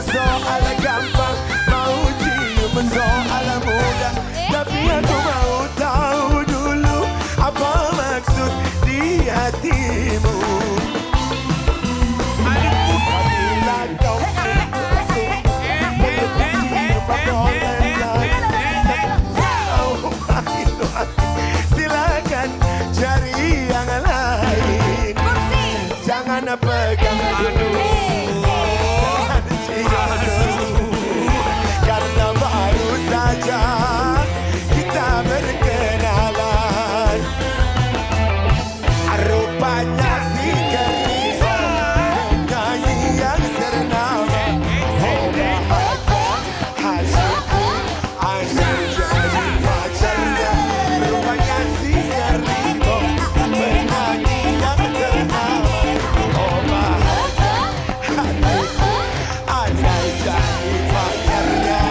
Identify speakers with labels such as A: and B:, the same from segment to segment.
A: soal gampang, mau cium soal mudah. Tapi aku mau tahu dulu apa maksud di hatimu. Bila kau silakan cari yang lain. Jangan pegang karena baru saja kita berkenalan. Rupanya si gadis penyanyi yang ternama. Oh bahagia hatiku asal jadi pacarnya. Rupanya si gadis penyanyi yang ternama. Oh bahagia hatiku asal jadi pacarnya.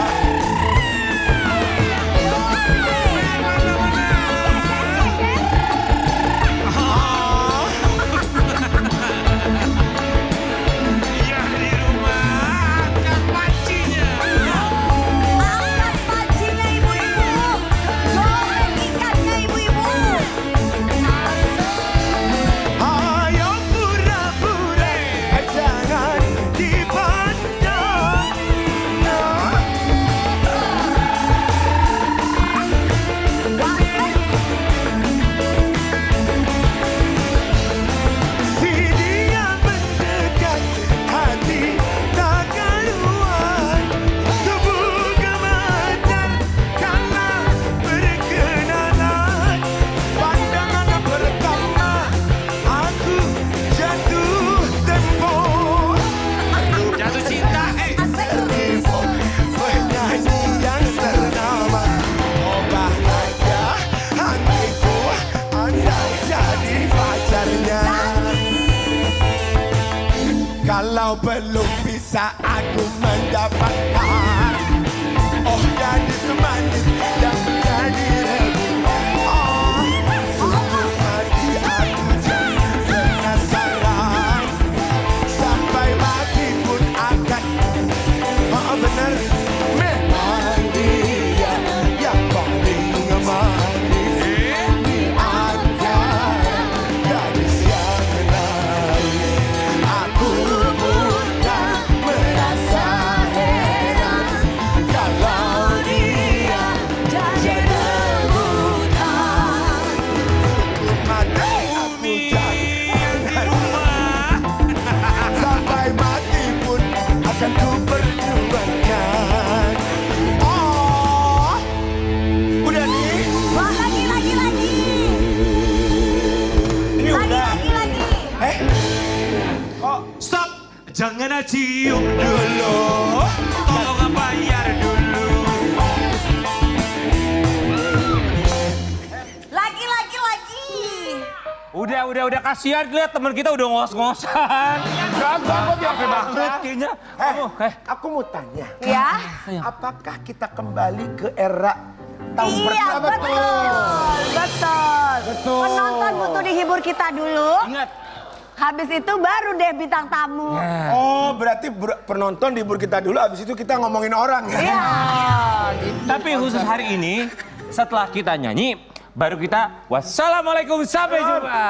A: Ayo pura-pura jangan dipandang. Si dia mendekat, hati tak karuan. Tubuh gemetar kala berkenalan. Pandangan pertama aku jatuh tempo.
B: Jatuh cinta,
A: Tertipu penyanyi yang ternama. Oh bahagia hatiku andai jadi pacarnya. Kalau belum bisa aku mendapatkan, oh gadis manis yang menjadi rebutan. Oh, sungguh mati aku jadi penasaran. Sampai mati pun akan, oh benar, memang dia yang paling manis di antara gadis yang lain. Aku bukan merasa heran kalau dia jadi rebutan. Mati aku jadi sampai mati pun akan ku perjuangkan. Oh, udah nih.
C: Wah, lagi.
A: Ini udah.
C: Lagi.
A: Kok
B: stop! Jangan cium dulu, tolong bayar dulu.
C: Lagi.
D: Udah kasihan lihat teman kita udah ngos-ngosan.
A: Gak
D: Capek banget kayaknya.
A: aku mau tanya.
C: Ya.
A: Apakah kita kembali ke era tahun
C: Iya,
A: pertama
C: betul. Penonton butuh dihibur kita dulu.
D: Ingat.
C: Habis itu baru deh bintang tamu.
A: Oh, berarti penonton dihibur kita dulu, abis itu kita ngomongin orang ya?
C: Iya.
D: Tapi khusus hari ini setelah kita nyanyi baru kita wassalamualaikum sampai jumpa.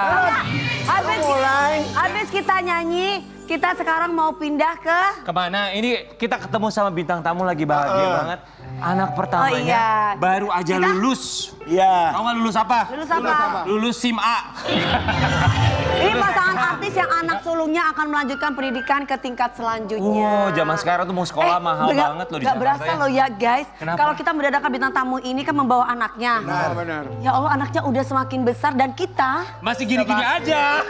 C: Habis kita nyanyi, kita sekarang mau pindah ke...
D: Kemana? Ini kita ketemu sama bintang tamu lagi bahagia banget. Anak pertamanya
C: Oh, iya.
D: baru aja lulus.
A: Iya.
D: Tahu nggak lulus apa?
C: Lulus apa?
D: Lulus SIM A.
C: Ini pasangan artis yang anak sulungnya akan melanjutkan pendidikan ke tingkat selanjutnya.
D: Oh, zaman sekarang tuh mau sekolah mahal banget loh di
C: Gak
D: Jakarta
C: berasa
D: ya.
C: loh ya guys.
D: Kenapa?
C: Kalau kita mendadak bintang tamu ini kan membawa anaknya.
A: Benar.
C: Ya Allah, anaknya udah semakin besar dan kita...
D: Masih gini-gini aja.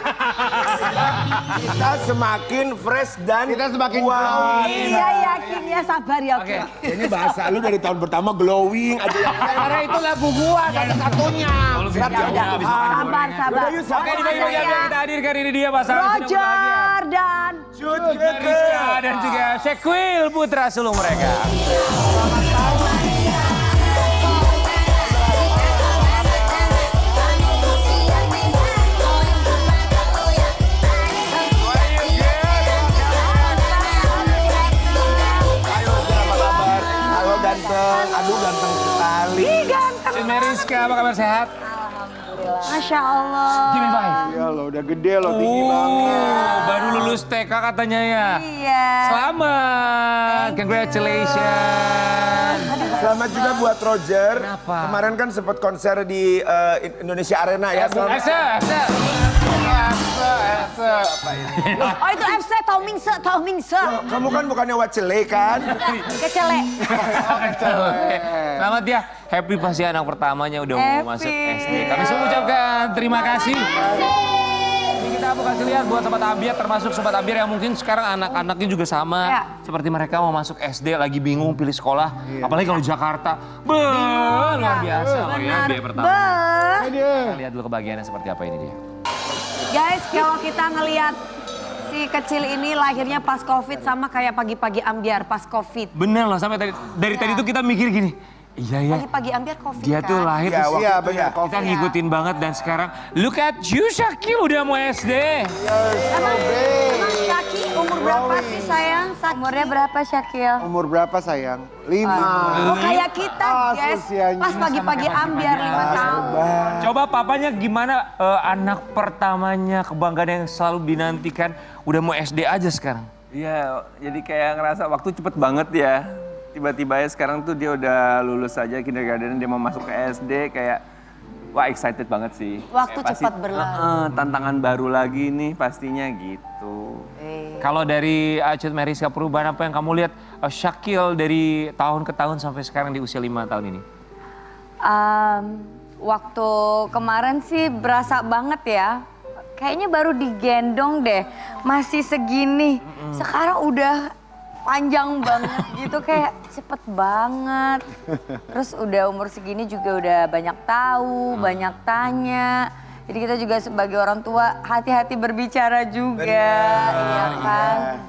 A: Kita semakin fresh dan
E: Kita semakin
A: kuat.
C: Iya yakin ya, sabar ya. Oke.
A: Ini bahasa lu dari tahun pertama glowing aja yang
E: Karena itu lagu gua satu-satunya.
C: Ya udah, sabar.
A: Udah, yuk,
D: Oke, di bagi-bagi yang kita hadirkan ini dia pasangan sedang bahagia.
C: Roger dan...
D: Rizka dan juga Shekwil putra sulung mereka. Mariska, apa kabar sehat?
C: Masya Allah.
D: Give me five.
E: Iya loh, udah gede loh, tinggi banget.
D: Baru lulus TK katanya ya.
C: Iya.
D: Selamat, congratulations.
A: Selamat juga buat Roger.
D: Kenapa?
A: Kemarin kan sempat konser di Indonesia Arena ya. Selamat.
D: Ese.
C: Oh itu FC Tau Mingse.
A: Kamu kan bukannya Wacele kan?
C: Kecele.
D: Selamat ya, happy pasti anak pertamanya udah mau masuk SD. Kami semua ucapkan terima kasih. Ini kita mau kasih lihat buat Sobat Ambiar, termasuk Sobat Ambiar yang mungkin sekarang anak-anaknya juga sama.
C: Ya.
D: Seperti mereka mau masuk SD, lagi bingung pilih sekolah. Apalagi kalau Jakarta. Luar biasa. Oh ya, biaya pertama. Kita lihat dulu kebahagiaannya seperti apa ini dia.
C: Guys, kalau kita ngelihat si kecil ini lahirnya pas Covid sama kayak pagi-pagi Ambiar pas Covid.
D: Bener loh, sampai dari tadi tuh kita mikir gini. Iya ya,
C: Pagi-pagi Ambiar Covid
D: dia
C: kan?
D: tuh lahir
A: Iya,
D: terus
A: waktu
E: Iya
A: itu
E: benar,
A: ya.
E: Covid.
D: kita ngikutin banget dan sekarang look at you Syakil udah mau SD.
C: Emang Syaki umur berapa sih sayang? Umurnya berapa Syakil?
E: Umur berapa sayang? 5.
C: Oh kayak kita guys,
E: usianya
C: pas pagi-pagi Ambiar 5 tahun.
D: Coba papanya gimana anak pertamanya kebanggaan yang selalu dinantikan udah mau SD aja sekarang.
F: Iya, jadi kayak ngerasa waktu cepet banget ya. Tiba-tiba ya sekarang tuh dia udah lulus aja kindergarten, dia mau masuk ke SD kayak wah excited banget sih.
C: Waktu
F: Kayak pasti,
C: cepat berlalu.
F: tantangan baru lagi nih pastinya gitu.
D: Kalau dari Cut Mariska, perubahan apa yang kamu lihat Syakil dari tahun ke tahun sampai sekarang di usia 5 tahun ini?
G: Waktu kemarin sih berasa banget ya. Kayaknya baru digendong deh, masih segini. Sekarang udah panjang banget gitu, kayak cepet banget. Terus udah umur segini juga udah banyak tahu, banyak tanya. Jadi kita juga sebagai orang tua hati-hati berbicara juga, iya kan?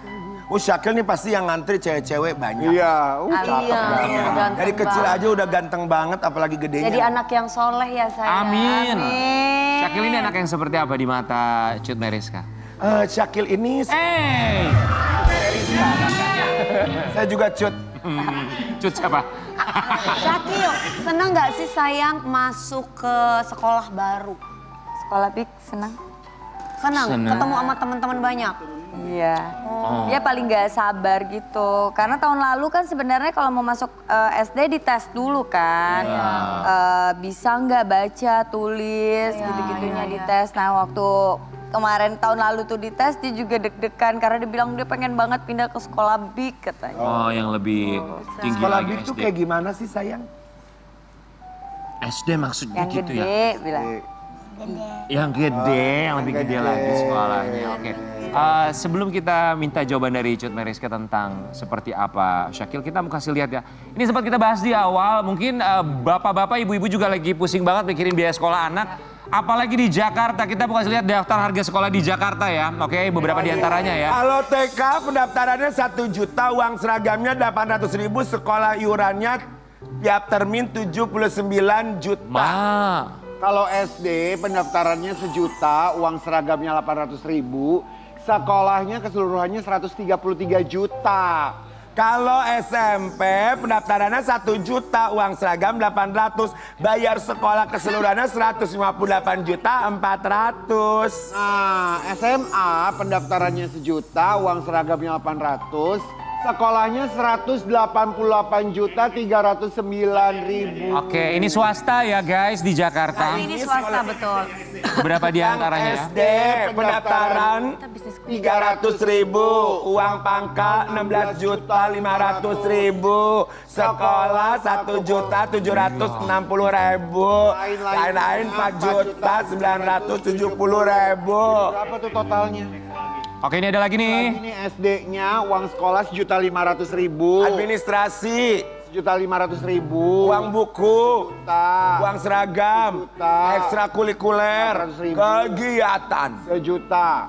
A: Syakil nih pasti yang ngantri cewek-cewek banyak.
E: Iya,
C: Iya, ganteng
A: Dari kecil
C: banget.
A: aja udah ganteng banget, apalagi gedenya.
C: Jadi anak yang soleh ya sayang.
D: Amin.
G: Amin.
D: Syakil ini anak yang seperti apa di mata Cut Mariska?
A: Syakil ini, saya juga cut.
D: Cut siapa?
C: Syakil, seneng gak sih sayang masuk ke sekolah baru?
G: Sekolah Big senang.
C: Senang,
D: Senang.
C: ketemu sama teman-teman banyak.
G: Iya, dia paling gak sabar gitu. Karena tahun lalu kan sebenarnya kalau mau masuk SD dites dulu kan. Bisa nggak baca, tulis, gitu-gitunya dites. Nah waktu kemarin tahun lalu tuh dites dia juga deg-degan karena dia bilang dia pengen banget pindah ke sekolah big katanya.
D: Oh, yang lebih tinggi
A: Sekolah
D: lagi
A: big tuh
D: SD.
A: kayak gimana sih sayang?
D: SD maksudnya
G: Yang
D: gitu
G: gede
D: ya?
G: bilang.
D: Yang gede, yang lebih gede lagi sekolahnya. Oke. Sebelum kita minta jawaban dari Cut Mariska tentang seperti apa Syakil, kita mau kasih lihat ya. Ini sempat kita bahas di awal, mungkin bapak-bapak, ibu-ibu juga lagi pusing banget mikirin biaya sekolah anak. Apalagi di Jakarta, kita mau kasih lihat daftar harga sekolah di Jakarta ya. Oke, beberapa di antaranya ya.
A: Kalau TK pendaftarannya 1 juta, uang seragamnya 800.000, sekolah iurannya tiap termin 79 juta.
E: Kalau SD pendaftarannya 1 juta, uang seragamnya 800.000, sekolahnya keseluruhannya 133 juta.
A: Kalau SMP pendaftarannya 1 juta, uang seragam 800, bayar sekolah keseluruhannya 158 juta 400.
E: Nah, SMA pendaftarannya 1 juta, uang seragamnya 800, sekolahnya 188 juta 309.000.
D: Oke, ini swasta ya guys di Jakarta.
C: Ini swasta betul.
D: Beberapa di antaranya ya.
A: SD pendaftaran 300.000, uang pangkal 16 juta 500.000, sekolah 1 juta 760.000, lain-lain 4 juta 970.000.
E: Berapa tuh totalnya?
D: Oke, ini ada lagi nih.
E: Ini SD-nya uang sekolah 1.500.000.
A: Administrasi,
E: 1.500.000.
A: uang buku,
E: juta.
A: uang seragam,
E: Juta.
A: ekstrakurikuler,
E: 400.000.
A: kegiatan.
E: 1 juta.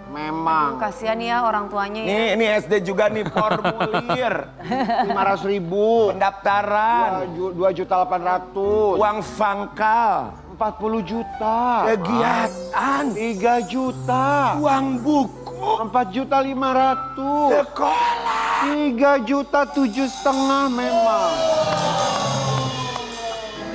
E: Memang.
C: Kasihan ya orang tuanya ya.
A: Ini SD juga nih, formulir,
E: 500.000.
A: pendaftaran,
E: 2.800.000.
A: uang pangkal,
E: 40 juta.
A: kegiatan,
E: 3 juta.
A: uang buku,
E: 4.500.000.
A: sekolah.
E: 3 juta 7,5 memang.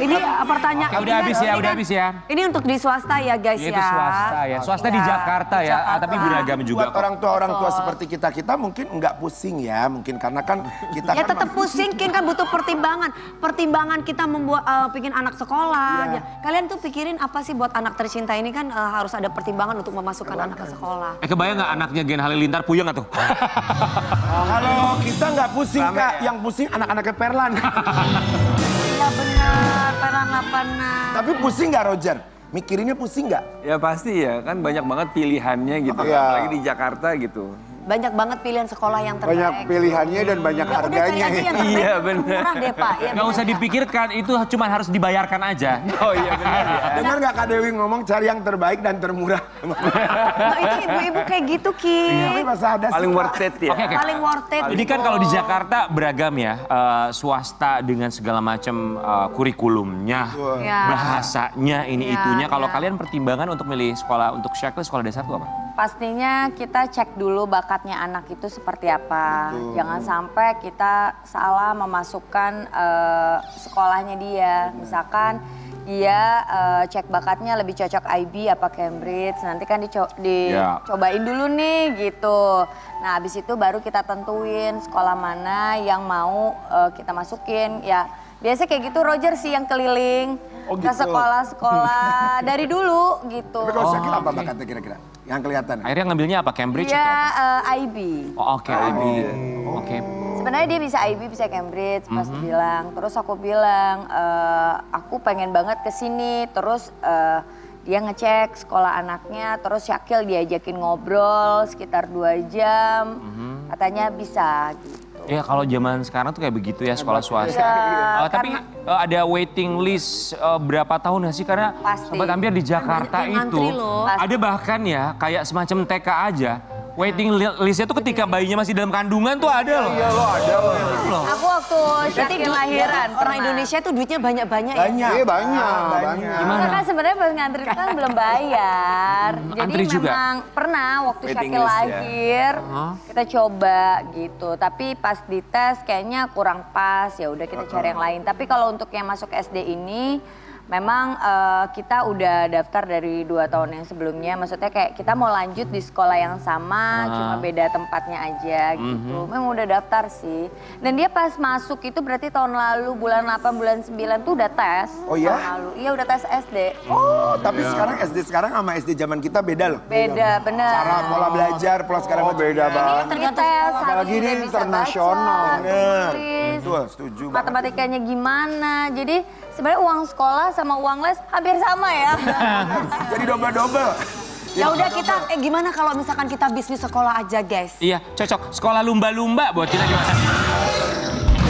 C: Ini pertanyaan.
D: Udah habis ya, udah habis ya.
C: Ini untuk di swasta ya guys
D: Iya,
C: ya.
D: itu swasta ya. Swasta di
C: Iya,
D: Jakarta
C: di
D: ya,
C: Jakarta.
D: tapi beragam juga
A: Buat
D: kok.
A: orang tua seperti kita mungkin nggak pusing ya, mungkin karena kan kita
C: Ya
A: kan
C: tetap pusing, kan butuh pertimbangan. Pertimbangan kita membuat bikin anak sekolah.
A: Iya.
C: Ya. Kalian tuh pikirin apa sih buat anak tercinta ini kan harus ada pertimbangan untuk memasukkan anak ke sekolah.
D: Kebayang nggak anaknya Gen Halilintar puyeng nggak tuh?
A: Kalau kita nggak pusing Kak, yang pusing anak-anaknya Perlan.
C: Iya benar, Peran Lapana.
A: Tapi pusing nggak Roger? Mikirinnya pusing nggak?
F: Ya pasti ya, kan banyak banget pilihannya gitu.
E: Iya.
F: Apalagi di Jakarta gitu.
C: Banyak banget pilihan sekolah yang terbaik.
E: Banyak pilihannya dan banyak
C: Ya udah cari
E: harganya.
C: aja yang terbaik,
F: Iya,
C: yang
F: benar.
C: murah deh Pak. Ya,
D: Nggak
C: benar
D: usah
C: nggak?
D: dipikirkan, itu cuma harus dibayarkan aja.
F: Oh iya benar ya.
A: Dengar nggak Kak Dewi ngomong cari yang terbaik dan termurah?
C: Nah, itu ibu-ibu kayak gitu Ki.
A: Tapi masa ada sih,
F: Paling
A: Kak?
F: worth it ya.
D: Oke, oke.
C: Paling worth it.
D: Ini kan kalau di Jakarta beragam ya, swasta dengan segala macam kurikulumnya,
C: Ya.
D: bahasanya, ini
C: Ya,
D: itunya. Kalau
C: ya.
D: kalian pertimbangan untuk milih sekolah untuk Syakil sekolah dasar itu apa?
G: Pastinya kita cek dulu bakatnya anak itu seperti apa. Jangan sampai kita salah memasukkan sekolahnya dia. Misalkan dia cek bakatnya lebih cocok IB apa Cambridge. Nanti kan dicobain dulu nih gitu. Nah habis itu baru kita tentuin sekolah mana yang mau kita masukin. Ya biasa kayak gitu Roger sih yang keliling
A: Oh,
G: ke
A: gitu.
G: sekolah-sekolah dari dulu gitu.
A: Tapi kalau Syakil apa bakatnya kira-kira? Yang kelihatan?
D: Akhirnya ngambilnya apa? Cambridge
G: Dia
D: atau?
G: IB.
D: Oh, oke, IB. Oke.
G: Sebenarnya dia bisa IB, bisa Cambridge, pas bilang. Terus aku bilang, aku pengen banget ke sini. Terus dia ngecek sekolah anaknya, terus Syakil diajakin ngobrol sekitar 2 jam. Katanya bisa gitu.
D: Ya kalau zaman sekarang tuh kayak begitu ya sekolah swasta.
G: Iya,
D: Tapi ada waiting list berapa tahun nggak sih? Karena
G: Pasti.
D: Sobat Ambiar di Jakarta
C: banyak yang
D: itu
C: ngantri loh.
G: Pasti.
D: ada bahkan ya kayak semacam TK aja. Waiting listnya tuh ketika bayinya masih dalam kandungan tuh ada loh.
E: Iya lo ada lo.
G: Aku waktu Syakil lahiran
C: orang
G: pernah.
C: Indonesia tuh duitnya banyak-banyak ya.
A: Banyak.
E: Iya banyak,
G: Karena kan sebenarnya pas ngantri itu kan belum bayar. Jadi
D: Antri juga?
G: memang pernah waktu
F: Waiting
G: Syakil
F: list ya.
G: lahir kita coba gitu. Tapi pas dites kayaknya kurang pas ya udah kita cari yang lain. Tapi kalau untuk yang masuk SD ini memang kita udah daftar dari 2 tahun yang sebelumnya. Maksudnya kayak kita mau lanjut di sekolah yang sama, cuma beda tempatnya aja gitu. Memang udah daftar sih. Dan dia pas masuk itu berarti tahun lalu bulan 8, bulan 9 tuh udah tes.
A: Oh ya?
G: Tahun lalu. Iya udah tes SD.
A: Oh, tapi sekarang SD sekarang sama SD zaman kita beda loh.
G: Beda, bener.
A: Cara pola belajar, pola segala
E: Oh
A: macam.
E: beda banget.
C: Tergantung
G: Tes,
C: sekolah.
G: harus
E: Apalagi ini
G: udah bisa
E: internasional.
G: baca,
A: Bener.
G: tulis,
A: Betul, setuju banget.
G: matematikanya gimana. Jadi sebenarnya uang sekolah sama uang les hampir sama ya.
A: Jadi double-double.
C: Ya udah kita, gimana kalau misalkan kita bisnis sekolah aja guys?
D: Iya, cocok. Sekolah lumba-lumba buat kita gimana?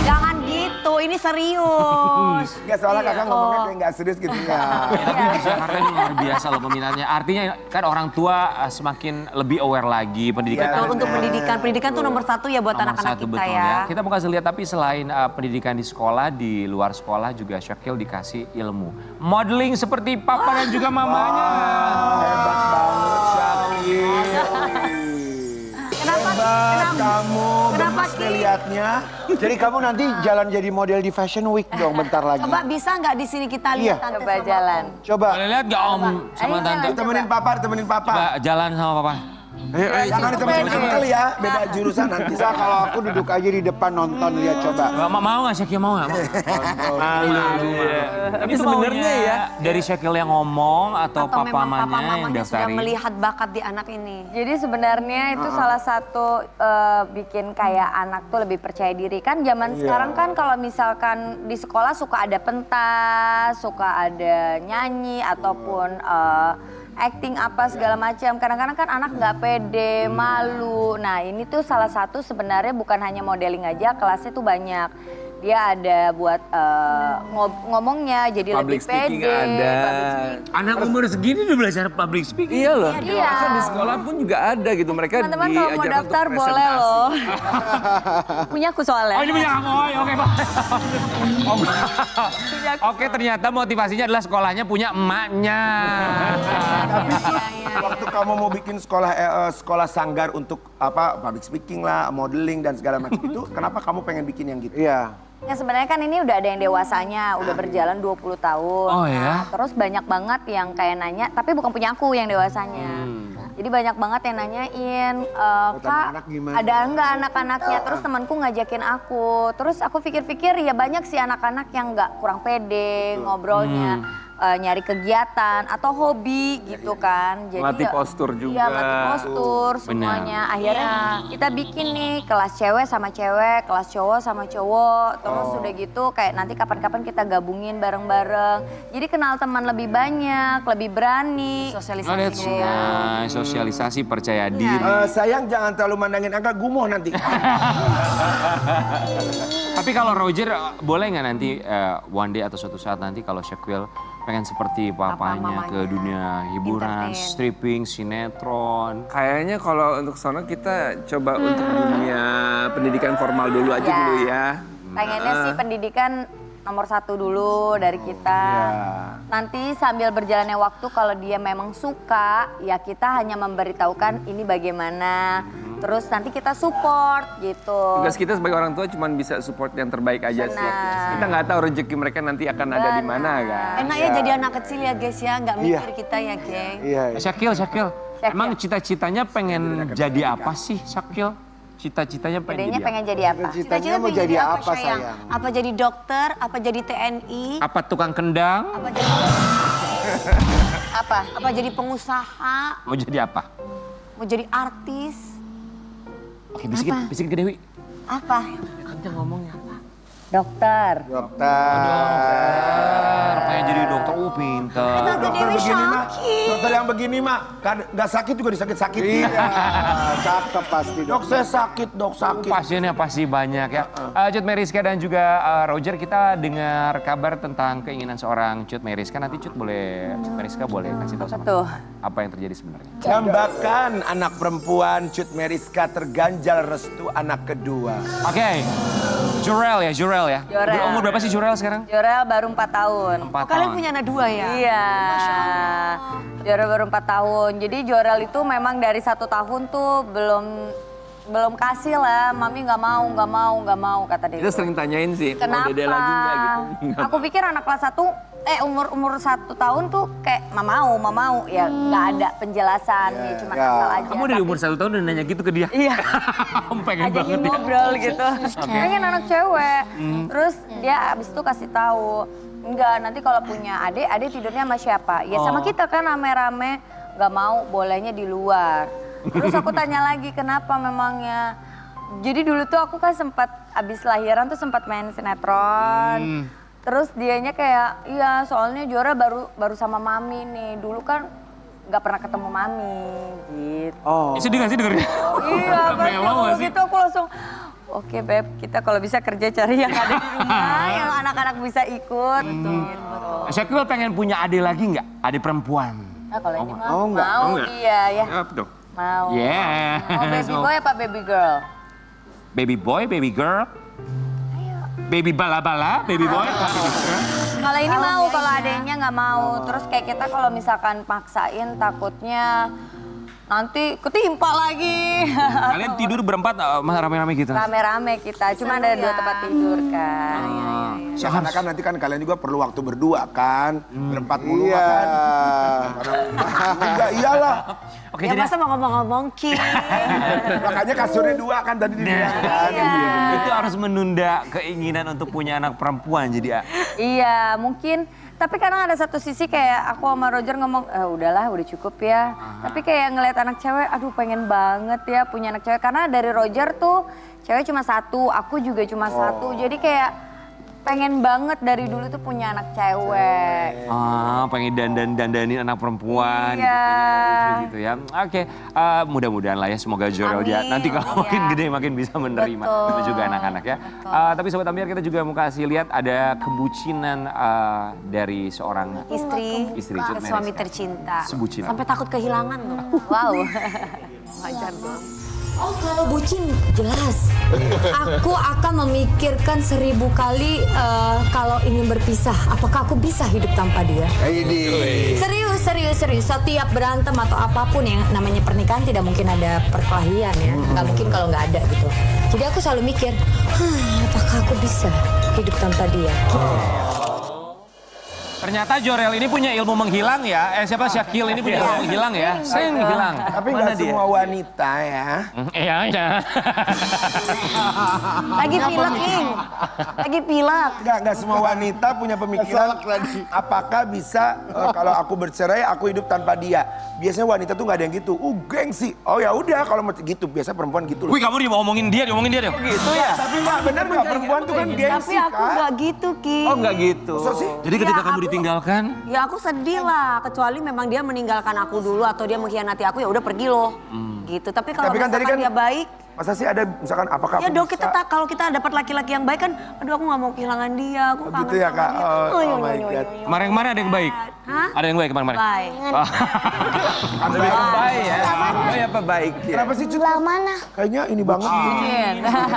C: Jangan gitu, ini serius.
A: Enggak soalnya kakak ngomongnya kayak nggak serius gitu ya.
D: Tapi di Jakarta ini luar biasa loh peminatnya. Artinya kan orang tua semakin lebih aware lagi pendidikan.
A: Iya,
C: Betul,
D: anak.
C: untuk pendidikan. Pendidikan tuh nomor 1 ya buat
D: Nomor
C: anak-anak
D: satu,
C: kita
D: betul
C: ya.
D: Kita mau kasih lihat tapi selain pendidikan di sekolah, di luar sekolah juga Syakil dikasih ilmu. Modeling seperti papa dan juga mamanya.
A: Hebat banget Syakil.
C: Kenapa?
A: Hebat kamu,
C: Kenapa,
A: gemes
C: Ki?
A: lihatnya.
E: Jadi kamu nanti jalan jadi model di Fashion Week dong bentar lagi.
C: Coba bisa nggak di sini kita
E: Iya.
C: lihat tante
G: Coba
C: sama
G: jalan.
E: Coba.
D: Boleh lihat gak om sama
G: Ayo,
D: tante?
G: jalan.
A: Temenin papa, temenin papa.
D: Coba jalan sama papa.
A: Jangan ditemenin Uncle ya, beda jurusan nanti.
E: Bisa kalau aku duduk aja di depan nonton lihat coba.
D: Mau nggak Syakil mau nggak? Tapi sebenarnya ya dari Syakil yang ngomong atau,
C: atau
D: papa
C: memang papa
D: mamanya yang
C: mamanya sudah
D: daftarin?
C: melihat bakat di anak ini.
G: Jadi sebenarnya itu salah satu bikin kayak anak tuh lebih percaya diri. Kan zaman sekarang kan kalau misalkan di sekolah suka ada pentas, suka ada nyanyi ataupun acting apa segala macam. Kadang-kadang kan anak nggak pede, malu. Nah ini tuh salah satu sebenarnya bukan hanya modeling aja, kelasnya tuh banyak. Dia ada buat ngomongnya jadi
F: Public
G: lebih
F: speaking
G: pede.
F: ada.
G: public speaking.
D: Anak umur segini udah belajar public speaking.
F: Iya loh,
G: Iya.
F: bahkan di sekolah pun juga ada gitu. Mereka
G: Teman-teman kalau mau
F: diajarkan
G: daftar
F: untuk
G: boleh
F: presentasi.
G: loh. Punya aku soalnya.
D: Oh ini punya kamu, oke Pak. Oke ternyata motivasinya adalah sekolahnya punya emaknya.
A: Waktu kamu mau bikin sekolah sanggar untuk apa public speaking lah, modeling dan segala macam itu, kenapa kamu pengen bikin yang gitu?
E: Iya.
G: Ya sebenarnya kan ini udah ada yang dewasanya, udah berjalan 20 tahun.
D: Oh, ya?
G: Nah, terus banyak banget yang kayak nanya, tapi bukan punya aku yang dewasanya. Jadi banyak banget yang nanyain, Kak
E: anak-anak gimana?"
G: ada enggak anak-anaknya? Terus temanku ngajakin aku. Terus aku pikir-pikir ya banyak sih anak-anak yang nggak kurang pede ngobrolnya. Nyari kegiatan atau hobi gitu kan. Jadi
F: Melatih
G: ya-
F: postur juga.
G: Iya, melatih postur semuanya. Akhirnya kita bikin nih kelas cewek sama cewek, kelas cowok sama cowok. Terus udah gitu kayak nanti kapan-kapan kita gabungin bareng-bareng. Jadi kenal teman lebih banyak, lebih berani.
D: Oh,
C: Sosialisasi
D: that's
C: gitu ya.
D: nice. Sosialisasi, percaya diri.
A: Sayang jangan terlalu mandangin angka gumoh nanti.
D: Tapi kalau Roger, boleh nggak nanti one day atau suatu saat nanti kalau Shaquille pengen seperti papanya
C: mamanya.
D: ke dunia hiburan,
C: Entertain.
D: stripping, sinetron.
F: Kayaknya kalau untuk sono kita coba untuk dunia pendidikan formal dulu aja
G: Ya.
F: dulu ya.
G: Pengennya sih pendidikan nomor 1 dulu dari kita. Nanti sambil berjalannya waktu kalau dia memang suka, ya kita hanya memberitahukan ini bagaimana. Terus nanti kita support gitu.
F: Tugas kita sebagai orang tua cuma bisa support yang terbaik aja sih.
G: Benar.
F: Kita nggak tahu rezeki mereka nanti akan ada di mana kan.
C: Enak ya jadi anak kecil ya guys ya, nggak mikir kita ya geng.
E: Iya.
D: Syakil. Emang cita-citanya pengen jadi apa sih Syakil? Cita-citanya pengen
G: Gedenya
D: jadi
G: pengen jadi apa?
E: Cita-citanya mau jadi apa sayang?
C: Apa jadi dokter, apa jadi TNI,
D: apa? Apa tukang kendang?
C: apa jadi
G: Apa?
C: apa jadi pengusaha,
D: Mau jadi apa?
C: mau jadi artis.
D: Oke, bisikin ke Dewi.
G: Apa?
D: Kencang ngomongnya.
G: Dokter.
E: Dokter.
D: Pengen jadi dokter, pinter.
C: Tante Dewi sakit.
A: Dokter yang begini mah, nggak sakit juga disakit-sakit.
E: Iya, cakep pasti
A: Dok saya sakit, dok sakit.
D: Pasiennya pasti banyak ya. Cut Meriska dan juga Roger, kita dengar kabar tentang keinginan seorang Cut Meriska. Nanti Cut Meriska boleh kasih tahu sama
G: tuh?
D: kita apa yang terjadi sebenarnya.
A: Dambakan anak perempuan Cut Meriska terganjal restu anak kedua.
D: Oke, Jurel ya.
G: Jurel.
D: Umur berapa sih Jurel sekarang?
G: Jorel baru 4 tahun.
D: 4
C: Kalian
D: tahun.
C: punya anak 2 ya?
G: Iya. Jorel baru 4 tahun. Jadi Jorel itu memang dari 1 tahun tuh belum kasih lah. Mami nggak mau kata dia.
F: Kita sering tanyain sih, mau
G: Kenapa?
F: dede lagi nggak gitu.
G: Aku pikir anak kelas 1, umur 1 tahun tuh kayak mau. Ya nggak ada penjelasan, ya cuma asal aja.
D: Kamu dari umur 1 tahun udah nanya gitu ke dia?
G: Iya.
D: Kamu pengen banget
G: Ajakin
D: ya?
G: ngobrol gitu. Pengen anak cewek. Terus dia abis itu kasih tahu, enggak nanti kalau punya adik tidurnya sama siapa? Ya sama kita kan rame-rame, nggak mau bolehnya di luar. Terus aku tanya lagi kenapa memangnya? Jadi dulu tuh aku kan sempat abis lahiran tuh sempat main sinetron. Terus dianya kayak, iya soalnya Jora baru sama mami nih. Dulu kan nggak pernah ketemu mami gitu.
E: Oh.
D: Sedih gak sih dengerin?
G: Iya, pas
D: Melo gak
G: ngomong
D: sih?
G: gitu aku langsung, oke Beb, kita kalau bisa kerja cari yang ada di rumah, yang anak-anak bisa ikut. Gitu.
D: Syakil pengen punya adik lagi nggak? Adik perempuan?
G: Nah kalau ini mah
E: Oh, enggak.
G: mau
F: Oh, enggak.
G: dia ya,
F: Apa dong?
G: mau.
D: Yeah.
G: Mau baby boy apa baby girl?
D: Baby boy, baby girl? Baby bala-bala, baby boy?
G: Kalau ini mau, kalau adanya nggak mau. Terus kayak kita kalau misalkan paksain takutnya nanti ketimpa lagi.
D: Kalian tidur berempat rame-rame gitu?
G: Rame-rame kita, cuma ada 2 tempat tidur kan.
A: Ya, karena kan nanti kan kalian juga perlu waktu berdua kan, berempat mulu
E: Iya.
A: kan. Enggak iyalah.
D: Oke,
C: Ya
D: jadi
C: masa mau ngomong-ngomong Ki.
A: Makanya kasurnya 2 kan tadi dibilang kan.
D: itu harus menunda keinginan untuk punya anak perempuan jadi
G: Iya, mungkin. Tapi kadang ada satu sisi kayak aku sama Roger ngomong, udahlah udah cukup ya. Tapi kayak ngeliat anak cewek, aduh pengen banget ya punya anak cewek. Karena dari Roger tuh cewek cuma 1, aku juga cuma 1. Jadi kayak pengen banget dari dulu tuh punya anak cewek.
D: pengen dandanin anak perempuan gitu,
G: Iya.
D: pengen lucu gitu ya. Oke, mudah-mudahan lah ya semoga Jorel ya.
C: Amin.
D: Nanti kalau makin gede makin bisa menerima
G: Betul.
D: itu juga anak-anak ya. Tapi Sobat Ambiar kita juga mau kasih lihat ada kebucinan dari seorang
C: Istri
D: Cut
C: ke suami
D: Meriska.
C: tercinta.
D: Sebucin.
C: Sampai takut kehilangan loh.
G: Wow.
C: Wajar dong.
H: Oh kalau bucin jelas. Aku akan memikirkan 1000 kali kalau ingin berpisah. Apakah aku bisa hidup tanpa dia? Serius. Setiap berantem atau apapun yang namanya pernikahan tidak mungkin ada perkelahian ya. Nggak mungkin kalau nggak ada gitu. Jadi aku selalu mikir, apakah aku bisa hidup tanpa dia?
D: Ternyata Jorel ini punya ilmu menghilang ya. Syakil ini punya ilmu menghilang ya. Saya menghilang.
A: Tapi nggak semua wanita ya.
D: Iya, iya.
C: Lagi pilek, Ing. Lagi pilek.
A: Nggak semua wanita punya pemikiran apakah bisa kalau aku bercerai aku hidup tanpa dia. Biasanya wanita tuh nggak ada yang gitu. Gengsi. Oh ya udah kalau mau gitu biasa perempuan gitu loh.
D: Wih, kamu diomongin dia deh.
F: Gitu ya?
A: Tapi nggak bener nggak perempuan tuh kan gengsi
C: Tapi aku
A: kan.
C: nggak gitu, Ki.
F: Oh nggak gitu.
A: Masa sih?
D: Jadi ketika
C: Ya,
D: kamu
C: aku-
D: ditinggalkan,
C: Ya aku sedih lah, kecuali memang dia meninggalkan aku dulu atau dia mengkhianati aku, ya udah pergi loh. Gitu. Tapi kalau
A: Tapi kan tadi
C: misalkan
A: kan
C: dia baik,
A: masa sih ada misalkan apakah
C: ya
A: aku
C: dong
A: bisa?
C: kita kalau kita dapat laki-laki yang baik kan, aduh aku nggak mau kehilangan dia, aku
A: Oh,
C: kangen
A: gitu ya,
C: sama
A: Kak?
C: dia.
A: Oh my God.
D: kemarin-kemarin ada yang baik.
C: Hah?
D: Ada yang baik kemarin-kemarin.
C: Bye.
F: Lebih ke baik ya. Baik apa baik ya?
A: Kenapa sih Cut?
H: mana?
A: Kayaknya ini banget.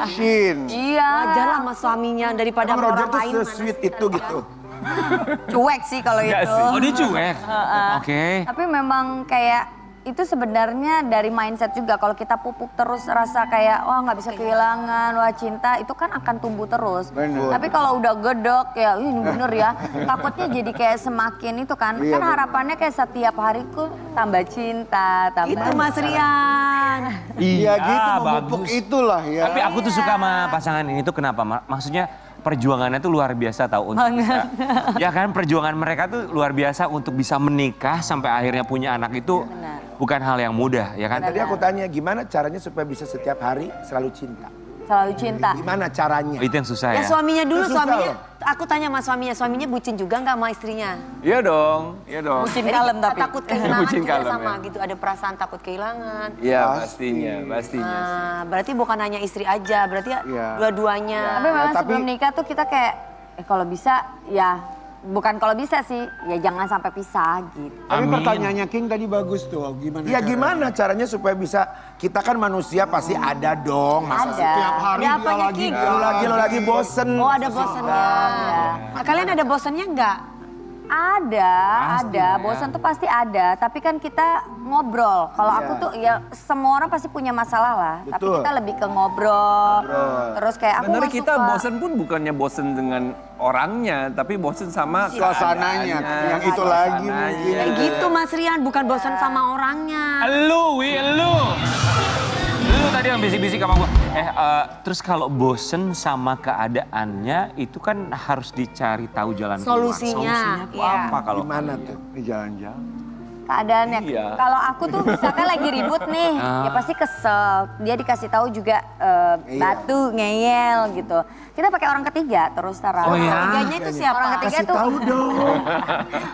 E: Shin.
G: Iya.
C: Wajar lah sama suaminya daripada
A: Emang
C: sama
A: Roger
C: orang
A: tuh
C: lain. mana
A: se-sweet
C: sih,
A: itu
C: kan?
A: gitu.
G: Cuek sih kalau
F: Nggak
G: itu.
F: sih.
D: Oh, dia cuek. Oke.
G: Tapi memang kayak itu sebenarnya dari mindset juga. Kalau kita pupuk terus rasa kayak wah nggak bisa kehilangan, wah cinta itu kan akan tumbuh terus.
E: Bener.
G: Tapi kalau udah gedok ya ini bener ya. Takutnya jadi kayak semakin itu kan.
E: Iya,
G: Kan harapannya kayak setiap hariku tambah cinta, tambah.
C: Itu Mas Rian.
E: Iya gitu memupuk
D: bagus.
E: itulah ya.
D: Tapi aku tuh suka sama pasangan ini tuh kenapa? Maksudnya perjuangannya tuh luar biasa tahu untuk bisa. Ya kan perjuangan mereka tuh luar biasa untuk bisa menikah sampai akhirnya punya anak itu bukan hal yang mudah ya kan?
A: Tadi aku tanya gimana caranya supaya bisa setiap hari selalu cinta.
G: Selalu cinta.
A: Gimana caranya?
D: Itu yang susah
C: Ya
D: ya.
C: suaminya dulu,
A: Itu susah
C: suaminya.
A: loh.
C: Aku tanya sama suaminya bucin juga nggak sama istrinya?
F: Iya dong, iya dong.
G: Bucin
C: Jadi
G: kalem
C: kita
G: tapi.
C: takut kehilangan
F: Bucin
C: juga
F: kalem,
C: sama
F: ya.
C: gitu, ada perasaan takut kehilangan.
F: Iya pastinya, pastinya.
C: Nah, berarti bukan hanya istri aja, berarti ya
E: Iya.
C: dua-duanya.
G: Tapi memang
E: tapi-
G: sebelum nikah tuh kita kayak kalau bisa ya bukan kalau bisa sih ya jangan sampai pisah gitu.
E: Tapi
D: Amin.
E: pertanyaannya King tadi bagus tuh. Gimana?
A: Ya
E: caranya?
A: gimana caranya supaya bisa, kita kan manusia pasti ada dong. Masa
G: Ada.
A: setiap hari
C: Ada
A: dia
C: apanya,
A: lagi,
C: King?
A: lo lagi bosen.
C: Oh ada bosannya. Nah, kalian ada bosannya nggak?
G: Ada. Bosan tuh pasti ada. Tapi kan kita ngobrol. Kalau aku tuh ya semua orang pasti punya masalah lah. Tapi
A: Betul.
G: kita lebih ke ngobrol. Terus kayak aku
F: Sebenarnya
G: nggak
F: kita
G: suka.
F: bosen pun bukannya bosen dengan orangnya, tapi bosen sama
E: Suasananya,
F: keadaannya,
E: yang itu lagi
F: suasananya.
E: mungkin.
C: Kayak gitu Mas Rian, bukan bosan sama orangnya.
D: Lu tadi yang bisik-bisik sama gua. Terus kalau bosen sama keadaannya itu kan harus dicari tahu jalan keluar.
C: Solusinya,
D: tuh
C: iya.
D: apa kalau
A: Gimana tuh?
E: Ini jalan-jalan.
G: Keadaannya.
F: Iya.
G: Kalau aku tuh misalkan lagi ribut nih, ya pasti kesel. Dia dikasih tahu juga batu, ngeyel gitu. Kita pakai orang ketiga terus terang.
D: Oh, iya?
C: Ketiganya itu siapa?
G: Orang ketiga
A: Kasih
G: tuh
A: tahu dong.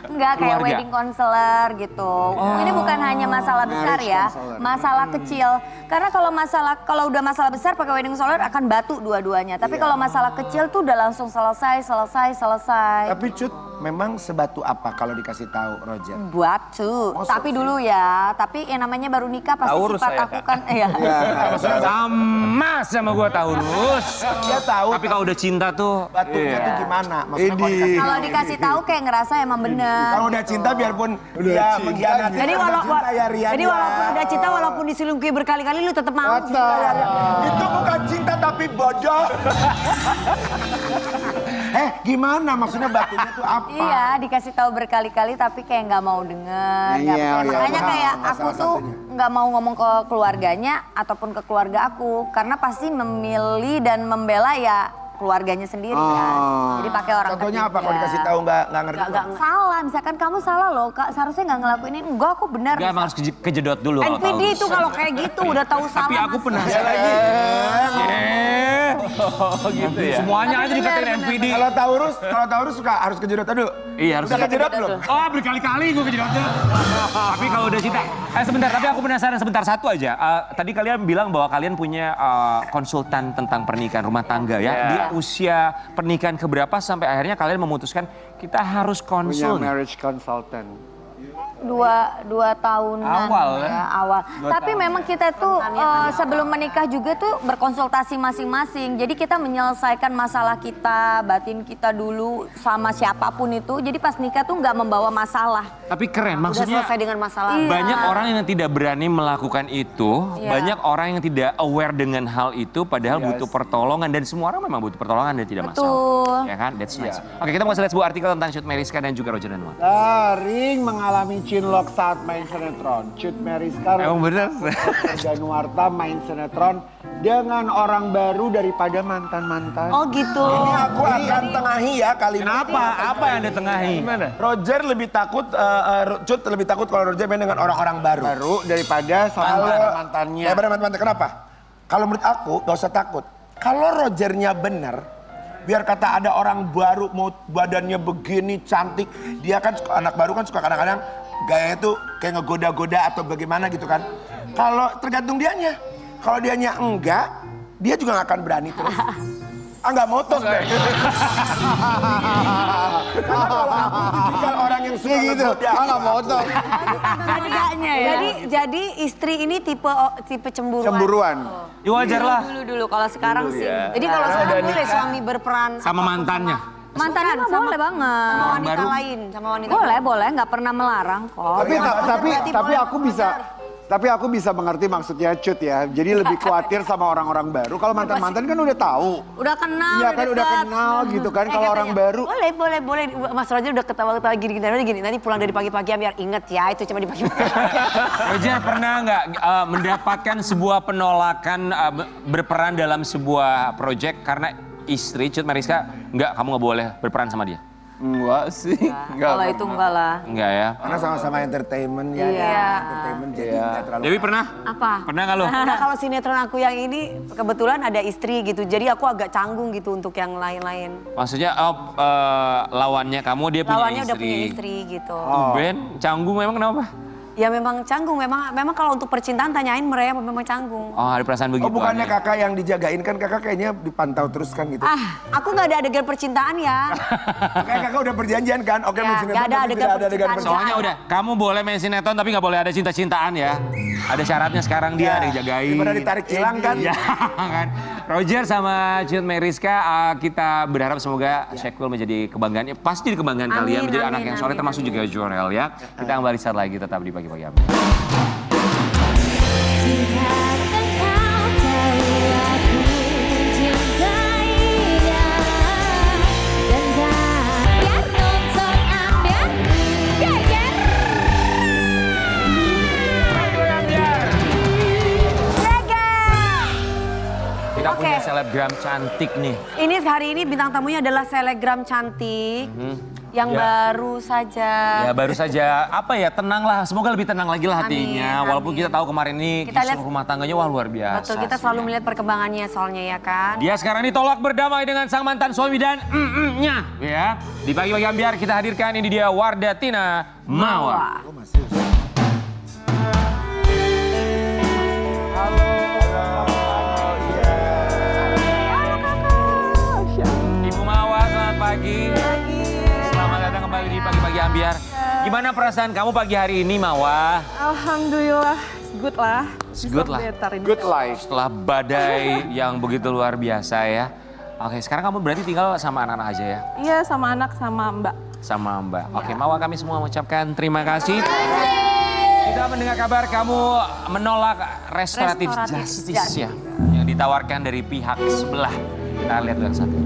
G: enggak kayak
D: Keluarga.
G: wedding counselor gitu. Ini bukan hanya masalah besar ya, masalah kecil. Karena kalau udah masalah besar pakai wedding counselor akan batu dua-duanya. Tapi kalau masalah kecil tuh udah langsung selesai.
A: Tapi Cut, memang sebatu apa kalau dikasih tahu Roger?
G: Batu.
A: Oh,
G: Tapi dulu ya, tapi yang namanya baru nikah pasti
F: Taurus
G: sifat
F: saya,
G: aku
F: Kak.
G: kan iya.
D: sama gua Taurus.
A: Dia tahu.
D: Tapi kalau udah cinta tuh
A: batunya tuh gimana? Maksudnya kalau
E: Ini.
A: dikasih
G: Kalau dikasih tahu kayak ngerasa emang bener.
A: Kalau udah cinta biarpun dia mengkhianati.
C: Jadi
A: udah
C: walaupun
A: cinta ya Rian ya.
C: walaupun udah cinta, walaupun diselingkuhi berkali-kali, lu tetap mau.
A: Itu bukan cinta tapi bodoh. Gimana maksudnya batunya tuh apa?
G: Iya, dikasih tahu berkali-kali tapi kayak nggak mau denger. nggak
E: Iya,
G: percaya.
E: iya,
G: Makanya
A: paham,
G: kayak
A: salah
G: aku tuh
A: satunya.
G: nggak mau ngomong ke keluarganya ataupun ke keluarga aku karena pasti memilih dan membela ya keluarganya sendiri kan. Jadi pakai orang
A: Contohnya
G: ketiga.
A: apa kalau dikasih tahu nggak ngerti?
C: Nggak.
G: Salah, misalkan kamu salah loh, Kak, seharusnya nggak ngelakuin ini. Enggak, aku benar.
D: Gak harus kejedot dulu kalau
C: NPD
D: Taurus.
C: itu kalau kayak gitu udah tahu salah.
D: Tapi aku
C: Mas.
D: penasaran lagi.
F: Oh gitu ya.
D: Semuanya aja dikatain NPD.
A: Kalau Taurus suka harus kejedot dulu.
D: Iya harus
A: Udah kejedot belum?
D: Oh berkali-kali gue kejedotnya. Tapi kalau udah cinta. Sebentar, tapi aku penasaran sebentar satu aja. Tadi kalian bilang bahwa kalian punya konsultan tentang pernikahan rumah tangga ya.
F: Iya.
D: Di usia pernikahan keberapa sampai akhirnya kalian memutuskan kita harus
E: Punya
D: konsul nih?
E: marriage consultant.
G: dua tahunan
F: Awal,
G: ya, awal. Tapi
F: tahun,
G: memang kita tuh sebelum menikah juga tuh berkonsultasi masing-masing. Jadi kita menyelesaikan masalah kita, batin kita dulu sama siapapun itu. Jadi pas nikah tuh nggak membawa masalah.
D: Tapi keren,
C: Udah
D: maksudnya
C: selesai dengan masalah.
G: Iya.
D: banyak orang yang tidak berani melakukan itu,
G: Iya.
D: banyak orang yang tidak aware dengan hal itu, padahal butuh pertolongan dan semua orang memang butuh pertolongan dan tidak
G: Betul.
D: masalah. Ya kan, that's nice. Oke, kita mau lihat sebuah artikel tentang Cut Meriska dan juga Roger Danuarta.
E: Sering mengalami cinlok saat main sinetron. Cut Meriska
F: Emang bener.
E: Danuarta main sinetron dengan orang baru daripada mantan-mantan.
G: Oh gitu.
A: Ini aku akan tengahi ya kali ini.
D: Kenapa? Apa yang ada tengahi?
F: Gimana?
A: Roger lebih takut, Cut lebih takut kalau Roger main dengan orang-orang baru.
E: Baru daripada sama mantan-mantannya.
A: Daripada mantan-mantan. Kenapa? Kalau menurut aku gak usah takut. Kalau Rogernya benar, biar kata ada orang baru mau badannya begini cantik, dia kan anak baru kan suka kadang-kadang gayanya tuh kayak ngegoda-goda atau bagaimana gitu kan. Kalau tergantung dianya. Kalau dianya enggak, dia juga gak akan berani terus. Nggak motos deh. Karena kalau aku tipikal orang yang suka
E: gitu.
A: ngegoda.
E: Nggak motos.
G: Bedanya ya.
C: Jadi istri ini tipe cemburuan.
E: Cemburuan.
D: Ya wajar lah.
G: Dulu kalau sekarang sih.
C: Jadi kalau sekarang boleh suami berperan
D: Sama mantannya.
G: Mantannya mah
C: sama-
G: boleh banget.
C: sama wanita
D: baru.
C: lain, sama wanita
G: Boleh, nggak pernah melarang kok.
E: Tapi aku bisa mengerti maksudnya Cut ya. Jadi lebih khawatir sama orang-orang baru. Kalau mantan-mantan kan udah tahu.
G: Udah kenal,
E: Iya kan udah
G: deket.
E: kenal gitu kan. Kalau orang baru.
C: Boleh. Mas Roger udah ketawa-ketawa gini. Nanti pulang dari pagi-pagi biar inget ya, itu cuma di pagi-pagi.
D: Roger pernah nggak mendapatkan sebuah penolakan berperan dalam sebuah proyek karena istri Cut Meriska nggak, kamu nggak boleh berperan sama dia?
F: Enggak sih.
G: Kalau itu enggak lah.
D: Enggak ya?
A: Karena sama-sama entertainment ya.
C: Iya.
A: Entertainment jadi nggak terlalu.
D: Dewi pernah?
C: Apa?
D: Pernah nggak lo?
C: Nah, kalau sinetron aku yang ini kebetulan ada istri gitu, jadi aku agak canggung gitu untuk yang lain-lain.
D: Maksudnya lawannya kamu dia punya
C: Lawannya
D: istri.
C: udah punya istri gitu.
D: Ben, canggung memang kenapa?
C: Ya memang canggung, memang kalau untuk percintaan tanyain mereka memang canggung.
D: Oh, ada perasaan begitu.
A: Oh bukannya kakak yang dijagain kan kakak kayaknya dipantau terus kan gitu.
C: Aku nggak ada adegan percintaan ya.
A: Kayak kakak udah perjanjian kan. Oke
C: Ya,
A: main
C: nggak
A: sinetron
C: ada
A: tapi
C: adegan
A: tidak ada adegan
C: percintaan.
A: percintaan.
D: Soalnya udah, kamu boleh main sinetron tapi nggak boleh ada cinta-cintaan ya. Ada syaratnya sekarang dia, ada dijagain.
A: Daripada ditarik hilang kan.
D: Iya kan. Roger sama Cut Meriska, kita berharap semoga Syekul menjadi kebanggaan. Pasti jadi kebanggaan kalian, menjadi anak yang soleh termasuk juga Jorel ya. Kita kembali saat lagi tetap di Pagi-Pagi Ambil. Kita punya selebgram cantik nih.
C: Ini hari ini bintang tamunya adalah selebgram cantik yang baru saja.
D: Ya baru saja, apa ya, tenanglah. Semoga lebih tenang lagi lah hatinya.
C: Amin,
D: Walaupun kita tahu kemarin ini
C: Kita
D: kisah
C: lihat-
D: rumah tangganya wah luar biasa.
C: Betul, kita selalu melihat perkembangannya soalnya ya kan.
D: Dia sekarang ditolak berdamai dengan sang mantan suami dan nya ya. Di Pagi-Pagi Ambiar kita hadirkan ini dia Wardatina Mawa. Ibu Mawa, selamat pagi. Selamat datang kembali di Pagi-Pagi Ambiar. Gimana perasaan kamu pagi hari ini, Mawa?
I: Alhamdulillah, good lah.
D: Good lah.
I: Better ini.
E: Good life.
D: Setelah badai yang begitu luar biasa ya. Oke, sekarang kamu berarti tinggal sama anak-anak aja ya?
I: Iya, sama anak, sama Mbak.
D: Sama Mbak. Oke, Mawa, kami semua mengucapkan terima kasih. Kita mendengar kabar kamu menolak restoratif justice ya. Yang ditawarkan dari pihak sebelah. Kita lihat yang satu.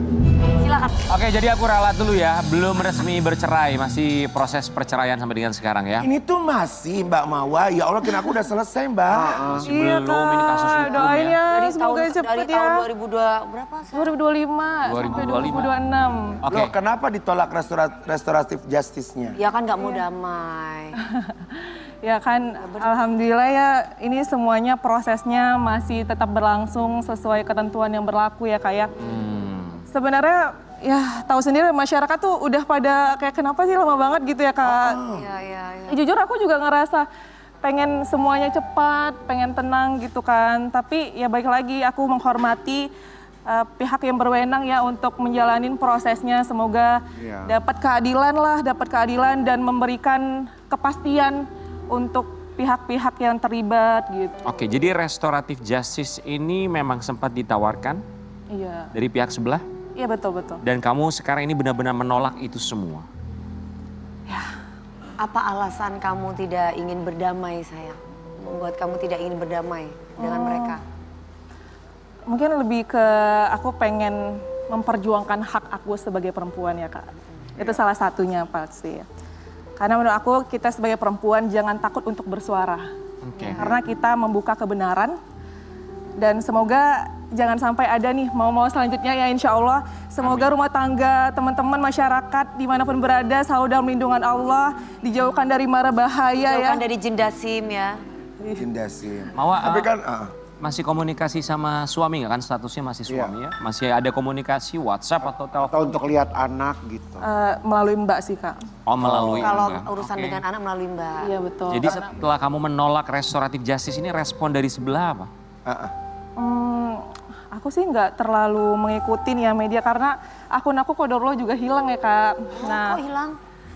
C: Silakan.
D: Oke, jadi aku ralat dulu ya. Belum resmi bercerai, masih proses perceraian sampai dengan sekarang ya.
A: Ini tuh masih Mbak Mawa. Ya Allah kira aku udah selesai Mbak.
D: Masih belum, ini kasus hukum
I: Doain
D: ya.
I: ya, semoga cepet
C: dari
I: ya.
C: tahun 2002 berapa?
I: 2025 sampai 2026.
D: Oke.
A: Loh kenapa ditolak restoratif justice-nya?
C: Ya kan nggak mau damai.
I: Ya kan, alhamdulillah ya ini semuanya prosesnya masih tetap berlangsung sesuai ketentuan yang berlaku ya Kak ya. Sebenarnya ya tahu sendiri masyarakat tuh udah pada kayak kenapa sih lama banget gitu ya Kak.
C: Iya.
I: Jujur aku juga ngerasa pengen semuanya cepat, pengen tenang gitu kan. Tapi ya baik lagi aku menghormati pihak yang berwenang ya untuk menjalanin prosesnya. Semoga dapat keadilan dan memberikan kepastian untuk pihak-pihak yang terlibat gitu.
D: Oke, jadi restoratif justice ini memang sempat ditawarkan
I: Iya.
D: dari pihak sebelah?
I: Iya betul.
D: Dan kamu sekarang ini benar-benar menolak itu semua?
C: Apa alasan kamu tidak ingin berdamai sayang? Membuat kamu tidak ingin berdamai dengan mereka?
I: Mungkin lebih ke aku pengen memperjuangkan hak aku sebagai perempuan ya Kak. Itu salah satunya pasti. Karena menurut aku kita sebagai perempuan jangan takut untuk bersuara. Karena kita membuka kebenaran dan semoga jangan sampai ada nih mau selanjutnya ya insya Allah. Semoga rumah tangga, teman-teman, masyarakat dimanapun berada selalu dalam lindungan Allah. Dijauhkan dari mara bahaya
C: Dijauhkan
I: ya.
C: dari jin dasim ya.
A: Indasim.
D: Mawar,
A: Tapi kan
D: masih komunikasi sama suami nggak kan? Statusnya masih suami ya? Masih ada komunikasi WhatsApp atau telepon?
E: Atau untuk lihat anak gitu.
I: Melalui Mbak sih Kak.
D: Oh, melalui
C: Kalau
D: Mbak.
C: urusan
D: Oke.
C: dengan anak melalui Mbak.
I: Iya betul.
D: Jadi setelah kamu menolak restoratif justice ini respon dari sebelah apa?
I: Aku sih nggak terlalu mengikutin ya media karena akun aku Qadarullah juga hilang ya Kak. Nah,
C: Kok hilang?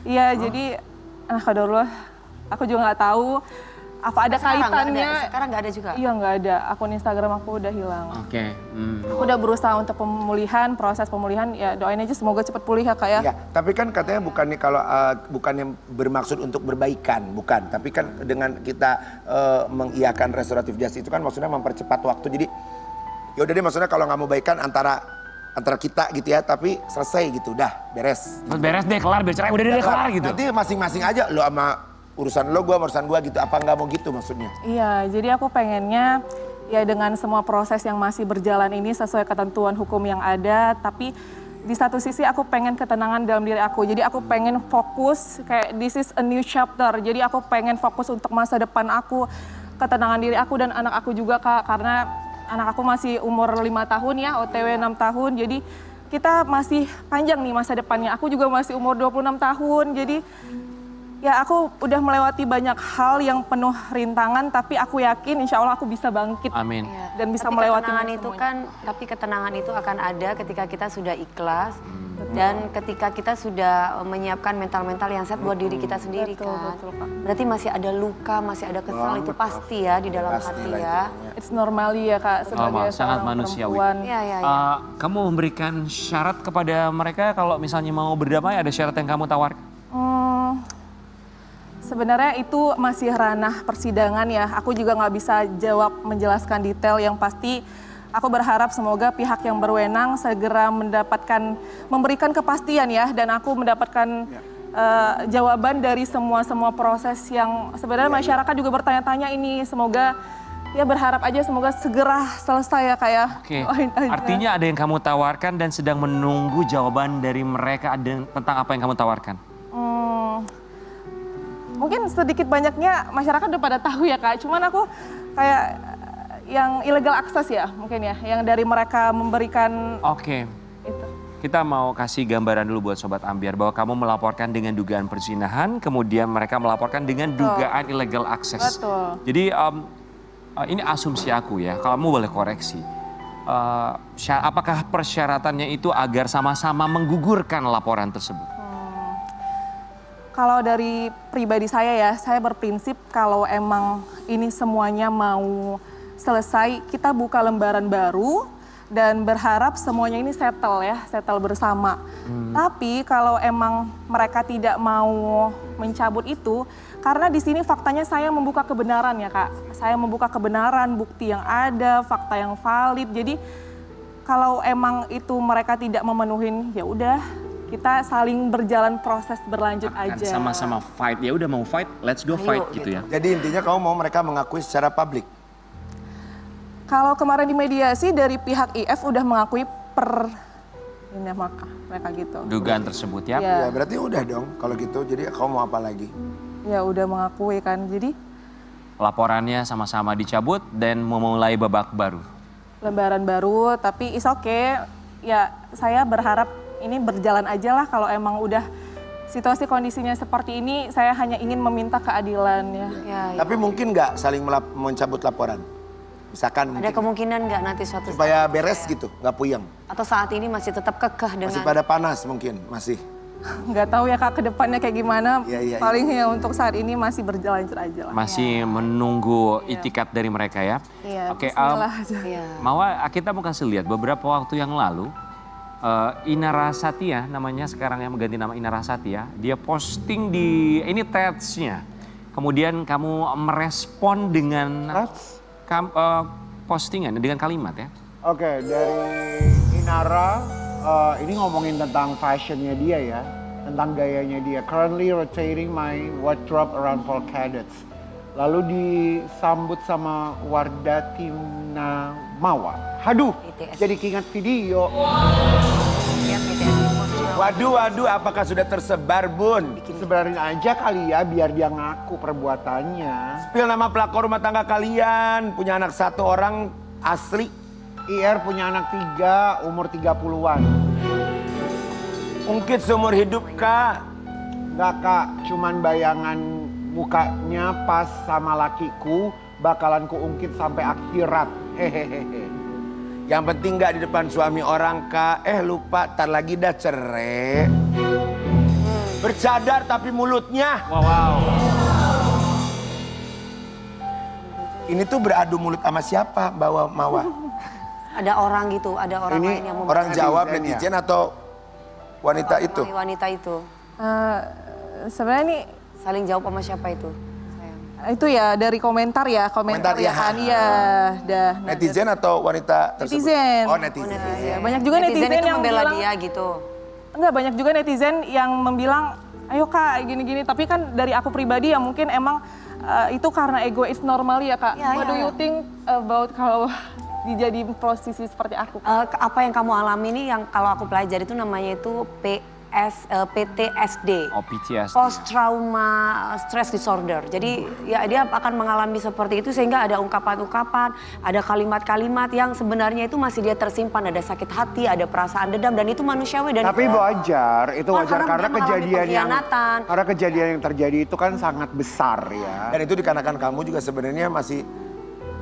I: iya jadi Qadarullah aku juga nggak tahu apa ada
C: Sekarang nggak
I: kaitannya.
C: ada? Sekarang nggak ada juga?
I: Iya nggak ada, akun Instagram aku udah hilang.
D: Oke.
I: Aku udah berusaha untuk proses pemulihan ya doain aja semoga cepat pulih ya Kak ya.
A: ya, tapi kan katanya bukannya kalau bukannya bermaksud untuk berbaikan, bukan. Tapi kan dengan kita mengiyakan restoratif justice itu kan maksudnya mempercepat waktu. Jadi ya udah deh maksudnya kalau nggak mau baikan antara kita gitu ya, tapi selesai gitu, udah beres.
D: Beres deh, kelar, bercerai, udah deh kelar gitu.
A: Nanti masing-masing aja lo sama urusan lo, gua sama urusan gua gitu. Apa nggak mau gitu maksudnya?
I: Iya, jadi aku pengennya ya dengan semua proses yang masih berjalan ini sesuai ketentuan hukum yang ada, tapi di satu sisi aku pengen ketenangan dalam diri aku. Jadi aku pengen fokus kayak this is a new chapter. Jadi aku pengen fokus untuk masa depan aku, ketenangan diri aku dan anak aku juga Kak, karena anak aku masih umur 5 tahun ya, OTW 6 tahun. Jadi kita masih panjang nih masa depannya. Aku juga masih umur 26 tahun. Jadi ya aku udah melewati banyak hal yang penuh rintangan, tapi aku yakin insya Allah aku bisa bangkit.
D: Amin.
I: Dan bisa
C: Tapi
I: melewati
C: ketenangan itu
I: semuanya.
C: kan, tapi ketenangan itu akan ada ketika kita sudah ikhlas dan ketika kita sudah menyiapkan mental-mental yang sehat buat diri kita sendiri
I: Betul,
C: kan.
I: betul, Kak.
C: Berarti masih ada luka, masih ada kesal itu pasti ya di dalam hati ya.
I: It's normally ya Kak, sebagai
D: Normal, sangat
I: seorang
D: manusiawi.
I: perempuan.
C: Iya, iya, iya.
D: Kamu memberikan syarat kepada mereka kalau misalnya mau berdamai, ada syarat yang kamu tawarkan?
I: Sebenarnya itu masih ranah persidangan ya. Aku juga nggak bisa jawab menjelaskan detail. Yang pasti aku berharap semoga pihak yang berwenang segera memberikan kepastian ya. Dan aku mendapatkan jawaban dari semua proses yang sebenarnya masyarakat juga bertanya-tanya ini. Semoga ya berharap aja semoga segera selesai ya Kak ya.
D: Oke,
I: Doain aja.
D: artinya ada yang kamu tawarkan dan sedang menunggu jawaban dari mereka tentang apa yang kamu tawarkan?
I: Mungkin sedikit banyaknya masyarakat udah pada tahu ya Kak. Cuman aku kayak yang illegal access ya mungkin ya. Yang dari mereka memberikan
D: Oke.
I: itu.
D: Kita mau kasih gambaran dulu buat Sobat Ambiar bahwa kamu melaporkan dengan dugaan perzinahan, kemudian mereka melaporkan dengan dugaan illegal access.
I: Betul.
D: Jadi ini asumsi aku ya, kamu boleh koreksi. Apakah persyaratannya itu agar sama-sama menggugurkan laporan tersebut?
I: Kalau dari pribadi saya ya, saya berprinsip kalau emang ini semuanya mau selesai, kita buka lembaran baru dan berharap semuanya ini settle bersama. Tapi kalau emang mereka tidak mau mencabut itu, karena di sini faktanya saya membuka kebenaran ya Kak. Saya membuka kebenaran, bukti yang ada, fakta yang valid. Jadi kalau emang itu mereka tidak memenuhin, ya udah kita saling berjalan proses berlanjut
D: Akan
I: aja.
D: sama-sama fight, ya udah mau fight, let's go fight gitu ya.
A: Jadi intinya kamu mau mereka mengakui secara publik.
I: Kalau kemarin di mediasi dari pihak IF udah mengakui ini mereka gitu.
D: Dugaan tersebut ya.
I: Ya.
A: Ya berarti udah dong kalau gitu. Jadi kamu mau apa lagi?
I: Ya udah mengakui kan. Jadi
D: Laporannya sama-sama dicabut dan memulai babak baru.
I: lembaran baru tapi is okay. Ya saya berharap ini berjalan aja lah kalau emang udah situasi kondisinya seperti ini. Saya hanya ingin meminta keadilan ya.
C: Ya, ya.
A: Tapi mungkin nggak saling mencabut laporan? Misalkan
C: Ada
A: mungkin
C: kemungkinan nggak nanti suatu saat?
A: supaya beres gitu, nggak puyeng.
C: Atau saat ini masih tetap kekeh dengan...
A: Masih pada panas mungkin, masih.
I: Nggak tahu ya Kak ke depannya kayak gimana.
A: Iya.
I: Paling ya untuk saat ini masih berjalan aja lah.
D: Masih menunggu itikat dari mereka ya.
I: Iya,
D: Oke,
I: bismillah aja.
C: Iya.
D: Mawa, kita mau kasih lihat beberapa waktu yang lalu, Inara Satya namanya sekarang yang mengganti nama Inara Satya, dia posting di, ini threads-nya. Kemudian kamu merespon dengan postingan, dengan kalimat ya.
E: Oke, dari Inara, ini ngomongin tentang fashionnya dia ya, tentang gayanya dia. Currently rotating my wardrobe around Polkadot. Lalu disambut sama Wardatina Mawa. Haduh,
C: BTS.
E: jadi keinget video.
C: Lihat BTS.
A: Waduh, apakah sudah tersebar, Bun?
E: Sebarin aja kali ya, biar dia ngaku perbuatannya.
A: Spill nama pelakor rumah tangga kalian, punya anak 1 orang asli.
E: IR punya anak 3, umur 30-an.
A: Ungkit seumur hidup, Kak.
E: Enggak Kak, cuman bayangan mukanya pas sama lakiku bakalan kuungkit sampai akhirat. Hehehe.
A: Yang penting nggak di depan suami orang, Kak. Lupa, tar lagi dah cerai. Bercadar tapi mulutnya.
D: Wow.
A: Ini tuh beradu mulut sama siapa, Bawa Mawa?
C: Ada orang gitu, ada orang
E: Ini
C: lain yang mau
A: Orang jawab
E: Netizen ya?
A: netizen atau wanita itu?
C: wanita itu.
I: Sebenarnya nih
C: Saling jawab sama siapa itu? Sayang.
I: itu ya dari komentar ya
A: Komentar,
I: ya
A: ya.
I: kan iya dah. Nah,
A: Netizen atau wanita tersebut?
I: Netizen.
A: Oh, netizen.
I: ya, banyak juga netizen,
C: itu
I: yang
C: membela
I: bilang
C: dia gitu.
I: enggak, banyak juga netizen yang membilang ayo Kak gini-gini, tapi kan dari aku pribadi ya mungkin emang itu karena egois normal ya Kak.
C: Ya,
I: What
C: ya,
I: do you
C: ya.
I: think about kalau dijadiin posisi seperti aku?
C: Apa yang kamu alami ini yang kalau aku pelajari itu namanya itu PTSD.
D: Oh, PTSD.
C: Post trauma stress disorder. Jadi ya dia akan mengalami seperti itu sehingga ada ungkapan-ungkapan, ada kalimat-kalimat yang sebenarnya itu masih dia tersimpan, ada sakit hati, ada perasaan dendam dan itu manusiawi dan
E: Tapi wajar, itu
C: Wah,
E: wajar
C: karena
E: karena
C: dia mengalami pengkhianatan.
E: karena kejadian yang terjadi itu kan sangat besar ya.
A: Dan itu dikarenakan kamu juga sebenarnya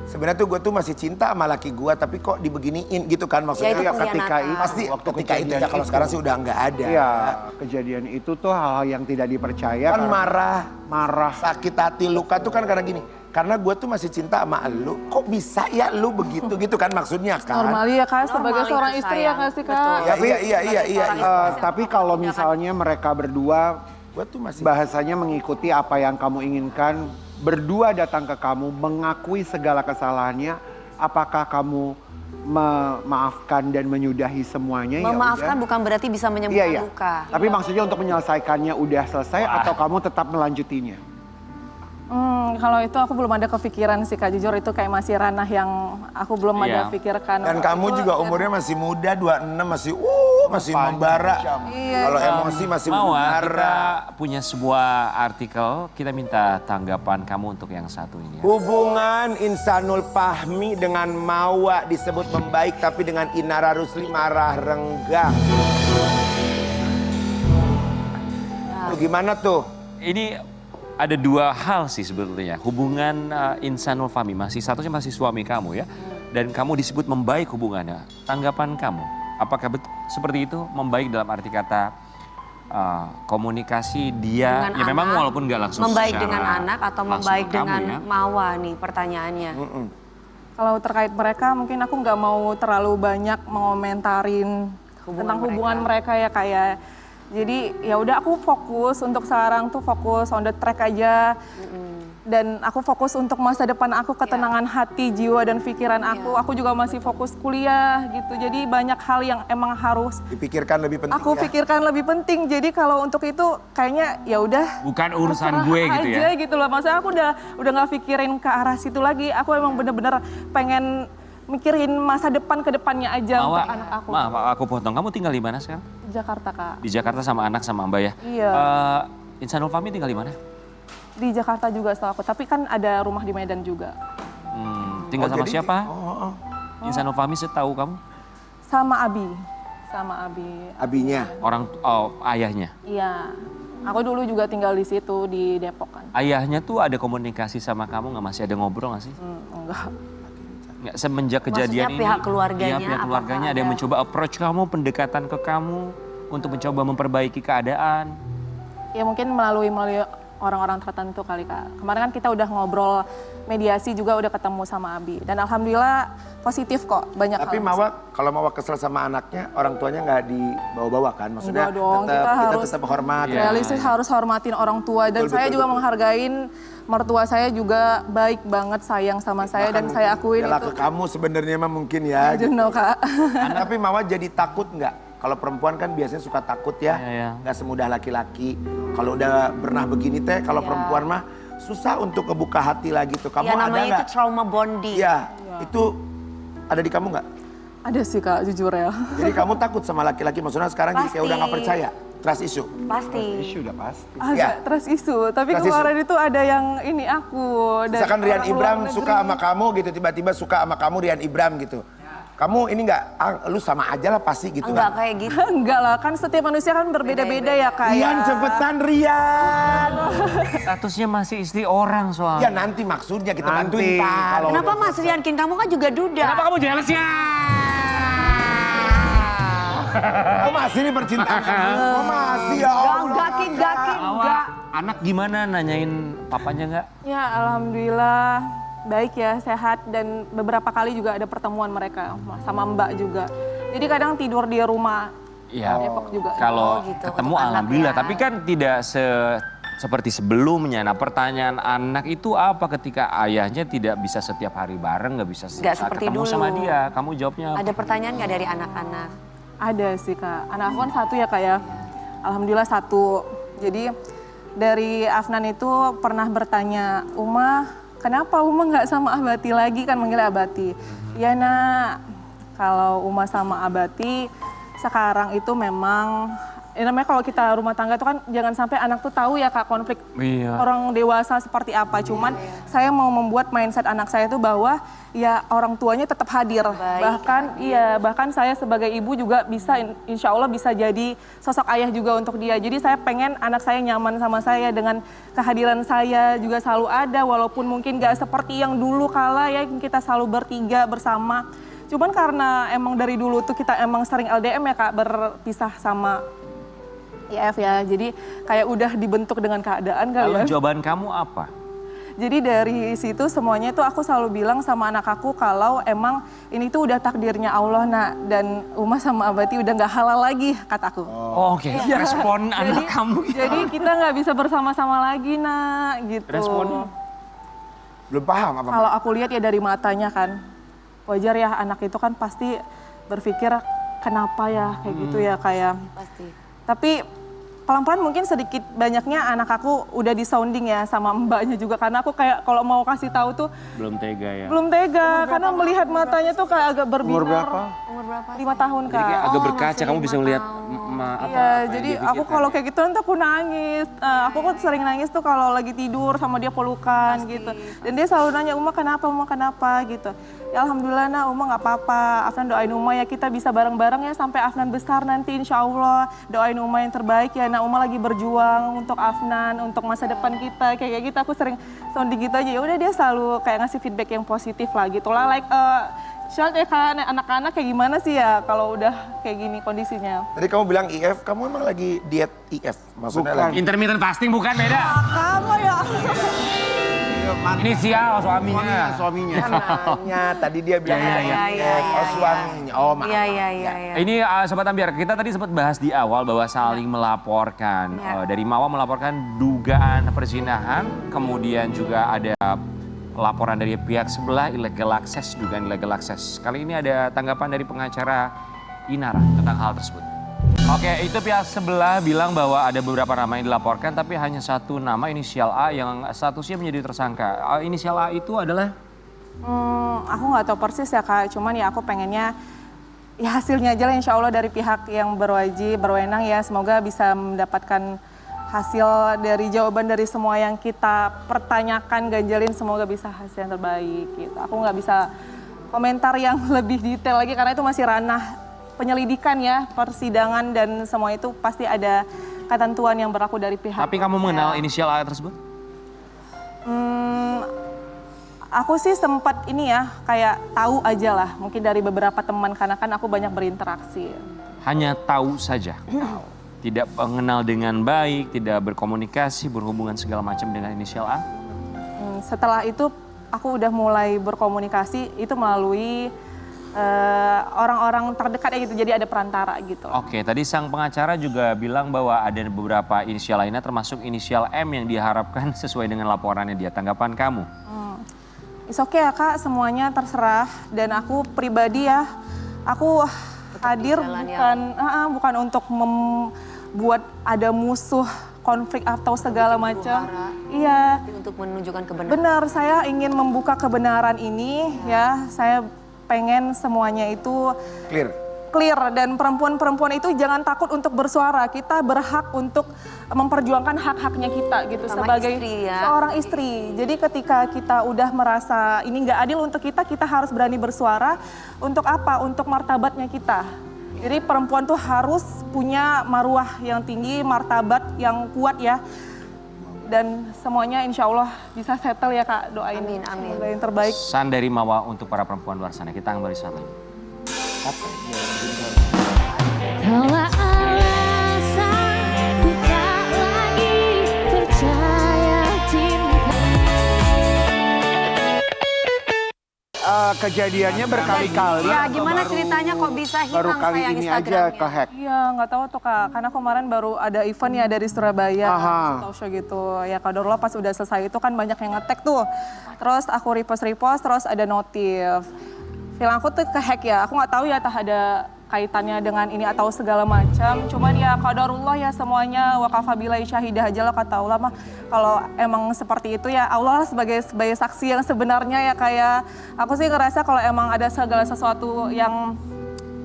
A: sebenarnya tuh gue tuh masih cinta sama laki gue, tapi kok dibeginiin gitu kan maksudnya.
C: Ya, itu
E: ketika
C: pengkhianatan.
E: itu,
A: Pasti
E: waktu
A: ketika itu
E: kejadian
A: ya, kalau sekarang sih udah nggak ada.
E: Iya, kejadian itu tuh hal-hal yang tidak dipercaya.
A: Kan
E: karena- marah.
A: sakit hati, luka tuh kan karena gini. Karena gue tuh masih cinta sama lu, kok bisa ya lu begitu gitu kan maksudnya kan.
I: Normal ya Kak, sebagai
C: Normal
I: seorang
C: itu,
I: istri
C: sayang.
I: ya nggak sih Kak?
C: Betul.
A: Ya, iya.
E: Tapi kalau misalnya mereka berdua
A: Gue tuh masih
E: bahasanya mengikuti apa yang kamu inginkan, berdua datang ke kamu mengakui segala kesalahannya, apakah kamu memaafkan dan menyudahi semuanya?
C: memaafkan
E: Ya udah.
C: bukan berarti bisa menyembuhkan
E: Iya.
C: luka.
E: Tapi maksudnya untuk menyelesaikannya udah selesai atau kamu tetap melanjutinya?
I: Kalau itu aku belum ada kepikiran sih Kak, jujur itu kayak masih ranah yang aku belum ada
D: Iya.
I: pikirkan.
A: dan kamu
I: Itu
A: juga
I: ya-
A: umurnya masih muda, 26 masih membara.
I: Iya,
A: Kalau
I: iya.
A: emosi masih
D: Mawa, kita
A: membara.
D: punya sebuah artikel, kita minta tanggapan kamu untuk yang satu ini ya.
A: Hubungan Insanul Fahmi dengan Mawa disebut membaik, tapi dengan Inara Rusli marah renggang. Lu gimana tuh?
D: Ini ada 2 hal sih sebetulnya. Hubungan Insanul Fahmi, satunya masih suami kamu ya. Dan kamu disebut membaik hubungannya. Tanggapan kamu, apakah betul seperti itu? Membaik dalam arti kata komunikasi dia,
C: Dengan
D: ya memang
C: anak,
D: walaupun gak langsung
C: membaik
D: secara
C: dengan anak atau
D: langsung
C: membaik
D: ke kamu
C: dengan
D: ya.
C: Mawa nih pertanyaannya.
I: Kalau terkait mereka mungkin aku nggak mau terlalu banyak mengomentarin tentang hubungan mereka ya kayak. Jadi ya udah aku fokus untuk sekarang tuh fokus on the track aja. Dan aku fokus untuk masa depan aku, ketenangan hati, jiwa dan pikiran aku. Aku juga masih fokus kuliah gitu. Jadi banyak hal yang emang harus
A: Dipikirkan lebih penting
I: aku
A: ya.
I: pikirkan lebih penting. Jadi kalau untuk itu kayaknya ya udah
D: Bukan urusan
I: terserah
D: gue gitu
I: aja
D: ya.
I: gitu loh. Maksudnya aku udah nggak pikirin ke arah situ lagi. Aku emang bener-bener pengen mikirin masa depan ke depannya aja
D: Mawa,
I: untuk anak aku.
D: maaf aku potong. Kamu tinggal di mana sekarang?
I: Jakarta Kak.
D: Di Jakarta sama anak sama Mbak ya?
I: Iya.
D: Insanul Fahmi tinggal di mana?
I: Di Jakarta juga setahu aku. Tapi kan ada rumah di Medan juga.
D: Tinggal sama
A: jadi-
D: siapa? Insanul Fahmi setahu kamu?
I: Sama Abi. Sama Abi.
A: Abinya.
D: Ayahnya.
I: Iya. Aku dulu juga tinggal di situ di Depok kan.
D: Ayahnya tuh ada komunikasi sama kamu nggak, masih ada ngobrol nggak sih?
I: Enggak.
D: nggak semenjak kejadian
C: Maksudnya pihak keluarganya,
D: Iya, pihak keluarganya
C: apakah
D: ada yang
C: ada?
D: mencoba approach kamu, pendekatan ke kamu untuk mencoba memperbaiki keadaan.
I: Ya mungkin melalui orang-orang tertentu kali Kak. Kemarin kan kita udah ngobrol mediasi juga udah ketemu sama Abi. Dan alhamdulillah positif kok banyak
A: Tapi
I: hal.
A: Mawar, kalau Mawar kesel sama anaknya, orang tuanya nggak dibawa-bawa kan? Maksudnya
I: Enggak dong,
A: tetap,
I: kita
A: kita
I: harus
A: tetap hormat.
I: realistis, harus hormatin orang tua. Dan
A: Betul,
I: saya
A: betul,
I: juga
A: betul.
I: menghargain mertua saya juga baik banget, sayang sama saya. Dan saya akuin
A: Yalah,
I: itu.
A: ke kamu sebenarnya mah mungkin ya.
I: I don't know Kak.
A: Tapi Mawar jadi takut nggak? Kalau perempuan kan biasanya suka takut ya,
D: Iya.
A: nggak semudah laki-laki. Kalau udah pernah begini teh, kalau perempuan mah susah untuk kebuka hati lagi tuh. Kamu
C: Ya
A: ada
C: namanya
A: nggak?
C: itu trauma bonding.
A: Iya, itu ada di kamu nggak?
I: Ada sih Kak, jujur ya.
A: Jadi kamu takut sama laki-laki, maksudnya sekarang jadi kayak
C: Pasti.
A: udah nggak percaya, trust issue.
C: Pasti.
E: Isu udah pasti.
I: Agak
A: Ya.
I: trust isu, tapi
A: Trust issue.
I: kemarin itu ada yang ini aku. dari
A: Misalkan Rian
I: orang
A: Ibram
I: luar
A: suka
I: negeri.
A: sama kamu gitu, tiba-tiba suka sama kamu Rian Ibram gitu. Kamu ini nggak, lu sama aja lah pasti gitu
C: Enggak
A: kan.
C: kayak gitu.
I: Enggak lah, kan setiap manusia kan berbeda-beda ya Kak.
A: Rian cepetan Rian.
D: Statusnya masih istri orang
A: Ya
D: soalnya.
A: nanti maksudnya kita
E: Nanti,
A: bantuin Pak.
E: kalau
C: Kenapa Mas Riankin kamu kan juga duda?
D: Kenapa kamu jealous ya?
A: Oh masih ini percintaan. Oh masih ya Allah.
C: Enggak, enggak.
D: Anak gimana, nanyain papanya nggak?
I: Ya alhamdulillah baik ya, sehat, dan beberapa kali juga ada pertemuan mereka sama Mbak juga. Jadi kadang tidur di rumah
D: Iya.
I: Depok juga.
D: Kalau
C: Oh, gitu,
D: ketemu
C: untuk anak
D: alhamdulillah,
C: ya.
D: tapi kan tidak seperti sebelumnya. Nah, pertanyaan anak itu apa ketika ayahnya tidak bisa setiap hari bareng, nggak bisa
C: Nggak seperti
D: ketemu
C: dulu.
D: sama dia? Kamu jawabnya apa?
C: Ada pertanyaan nggak dari anak-anak?
I: Ada sih Kak, anak aku kan satu ya Kak ya. Alhamdulillah satu. Jadi dari Afnan itu pernah bertanya, Uma kenapa Uma nggak sama Abati lagi, kan manggilnya Abati. Ya nak, kalau Uma sama Abati sekarang itu memang, ya namanya kalau kita rumah tangga itu kan jangan sampai anak tuh tahu ya Kak konflik
D: Iya.
I: orang dewasa seperti apa. Cuman saya mau membuat mindset anak saya itu bahwa ya orang tuanya tetap hadir. Bahkan saya sebagai ibu juga bisa insya Allah bisa jadi sosok ayah juga untuk dia. Jadi saya pengen anak saya nyaman sama saya dengan kehadiran saya juga selalu ada, walaupun mungkin gak seperti yang dulu kala ya kita selalu bertiga bersama. Cuman karena emang dari dulu tuh kita emang sering LDM ya Kak, berpisah sama IF ya. Jadi kayak udah dibentuk dengan keadaan kali
D: Lalu
I: ya.
D: jawaban kamu apa?
I: Jadi dari situ semuanya itu aku selalu bilang sama anak aku kalau emang ini tuh udah takdirnya Allah nak, dan Uma sama Abati udah nggak halal lagi kataku.
D: Oh, oke. Respon anak kamu.
I: Jadi kita nggak bisa bersama-sama lagi nak gitu.
D: Responnya?
A: Belum paham apa?
I: Kalau aku lihat ya dari matanya kan, wajar ya anak itu kan pasti berpikir kenapa ya kayak gitu ya kayak.
C: Pasti.
I: Tapi pelan-pelan mungkin sedikit banyaknya anak aku udah di sounding ya sama mbaknya juga, karena aku kayak kalau mau kasih tahu tuh
D: Belum tega ya.
I: belum tega karena melihat matanya tuh kayak agak berbinar.
E: Umur berapa?
C: Umur berapa?
I: 5 tahun
D: Jadi
I: Kak.
D: kayak agak
C: Oh,
D: berkaca,
C: masih
D: kamu bisa
C: 5
D: melihat
C: tahun.
I: Iya, jadi aku kalau kayak gitu nanti aku nangis. Aku kan sering nangis tuh kalau lagi tidur sama dia pelukan gitu. Dan dia selalu nanya, Uma kenapa gitu. Ya alhamdulillah nak, Uma nggak apa-apa. Afnan doain Uma ya kita bisa bareng-bareng ya sampai Afnan besar nanti insya Allah. Doain Uma yang terbaik ya. Nah Uma lagi berjuang untuk Afnan, untuk masa depan kita. Kayak gitu aku sering sounding gitu aja. Ya udah dia selalu kayak ngasih feedback yang positif lah gitu lah. Like, Shalt ya kan anak-anak kayak gimana sih ya kalau udah kayak gini kondisinya?
A: Tadi kamu bilang IF, kamu emang lagi diet IF? Maksudnya
E: Bukan.
A: lagi?
D: Intermittent fasting bukan, beda.
I: Kamu ya.
D: Inisial suaminya.
E: Suaminya.
A: Kan nanya, tadi dia bilang
D: Iya,
A: ada
D: iya,
A: IF, oh suaminya. Oh maaf.
C: Iya.
D: Ini Sobat Ambiar, kita tadi sempat bahas di awal bahwa saling melaporkan.
C: Ya.
D: Dari Mawar melaporkan dugaan perzinahan, kemudian juga ada laporan dari pihak sebelah illegal access, dugaan illegal access. Kali ini ada tanggapan dari pengacara Inara tentang hal tersebut. Oke, itu pihak sebelah bilang bahwa ada beberapa nama yang dilaporkan, tapi hanya satu nama inisial A yang statusnya menjadi tersangka. Inisial A itu adalah?
I: Aku nggak tahu persis ya Kak, cuman ya aku pengennya ya hasilnya aja lah insya Allah dari pihak yang berwenang ya. Semoga bisa mendapatkan hasil dari jawaban dari semua yang kita pertanyakan, ganjalin, semoga bisa hasil yang terbaik gitu. Aku nggak bisa komentar yang lebih detail lagi karena itu masih ranah penyelidikan ya, persidangan dan semua itu pasti ada ketentuan yang berlaku dari pihak.
D: Tapi kamu mengenal inisial A tersebut?
I: Aku sih sempat ini ya, kayak tahu aja lah. Mungkin dari beberapa teman, karena kan aku banyak berinteraksi.
D: Hanya tahu saja. Tidak mengenal dengan baik, tidak berkomunikasi, berhubungan segala macam dengan inisial A.
I: Setelah itu aku udah mulai berkomunikasi, itu melalui orang-orang terdekat ya gitu, jadi ada perantara gitu.
D: Oke, tadi sang pengacara juga bilang bahwa ada beberapa inisial lainnya termasuk inisial M yang diharapkan sesuai dengan laporannya dia. Tanggapan kamu?
I: It's okay ya Kak, semuanya terserah. Dan aku pribadi ya, aku hadir bukan untuk membuat ada musuh, konflik atau segala macam. Iya.
C: Untuk menunjukkan kebenaran.
I: Benar, saya ingin membuka kebenaran ini ya. Saya pengen semuanya itu clear dan perempuan-perempuan itu jangan takut untuk bersuara. Kita berhak untuk memperjuangkan hak-haknya kita gitu sebagai
C: istri, ya.
I: seorang istri. Jadi ketika kita udah merasa ini nggak adil untuk kita harus berani bersuara. Untuk apa? Untuk martabatnya kita. Jadi perempuan tuh harus punya maruah yang tinggi, martabat yang kuat ya. Dan semuanya insya Allah bisa settle ya Kak, doain.
C: Amin, amin.
I: Semoga yang terbaik.
D: Pesan dari Mawa untuk para perempuan luar sana. Kita kembali saat lagi.
H: Kaulah alasan ku tak lagi percaya cinta.
E: Kejadiannya berkali-kali.
C: Ya gimana ceritanya kok bisa hilang
E: Baru kali
C: sayang
E: ini aja
C: Instagramnya?
E: kehack.
I: Iya nggak tahu tuh Kak, karena kemarin baru ada event ya dari Surabaya,
E: Aha.
I: talk show gitu. Ya kadarullah pas udah selesai itu kan banyak yang nge-tag tuh. Terus aku repost, terus ada notif. Film aku tuh kehack ya, aku nggak tahu ya ada kaitannya dengan ini atau segala macam. Cuman ya qadarullah ya semuanya wakafabillahi syahidah aja lah kata Allah mah. Kalau emang seperti itu ya Allah sebagai saksi yang sebenarnya ya kayak aku sih ngerasa kalau emang ada segala sesuatu yang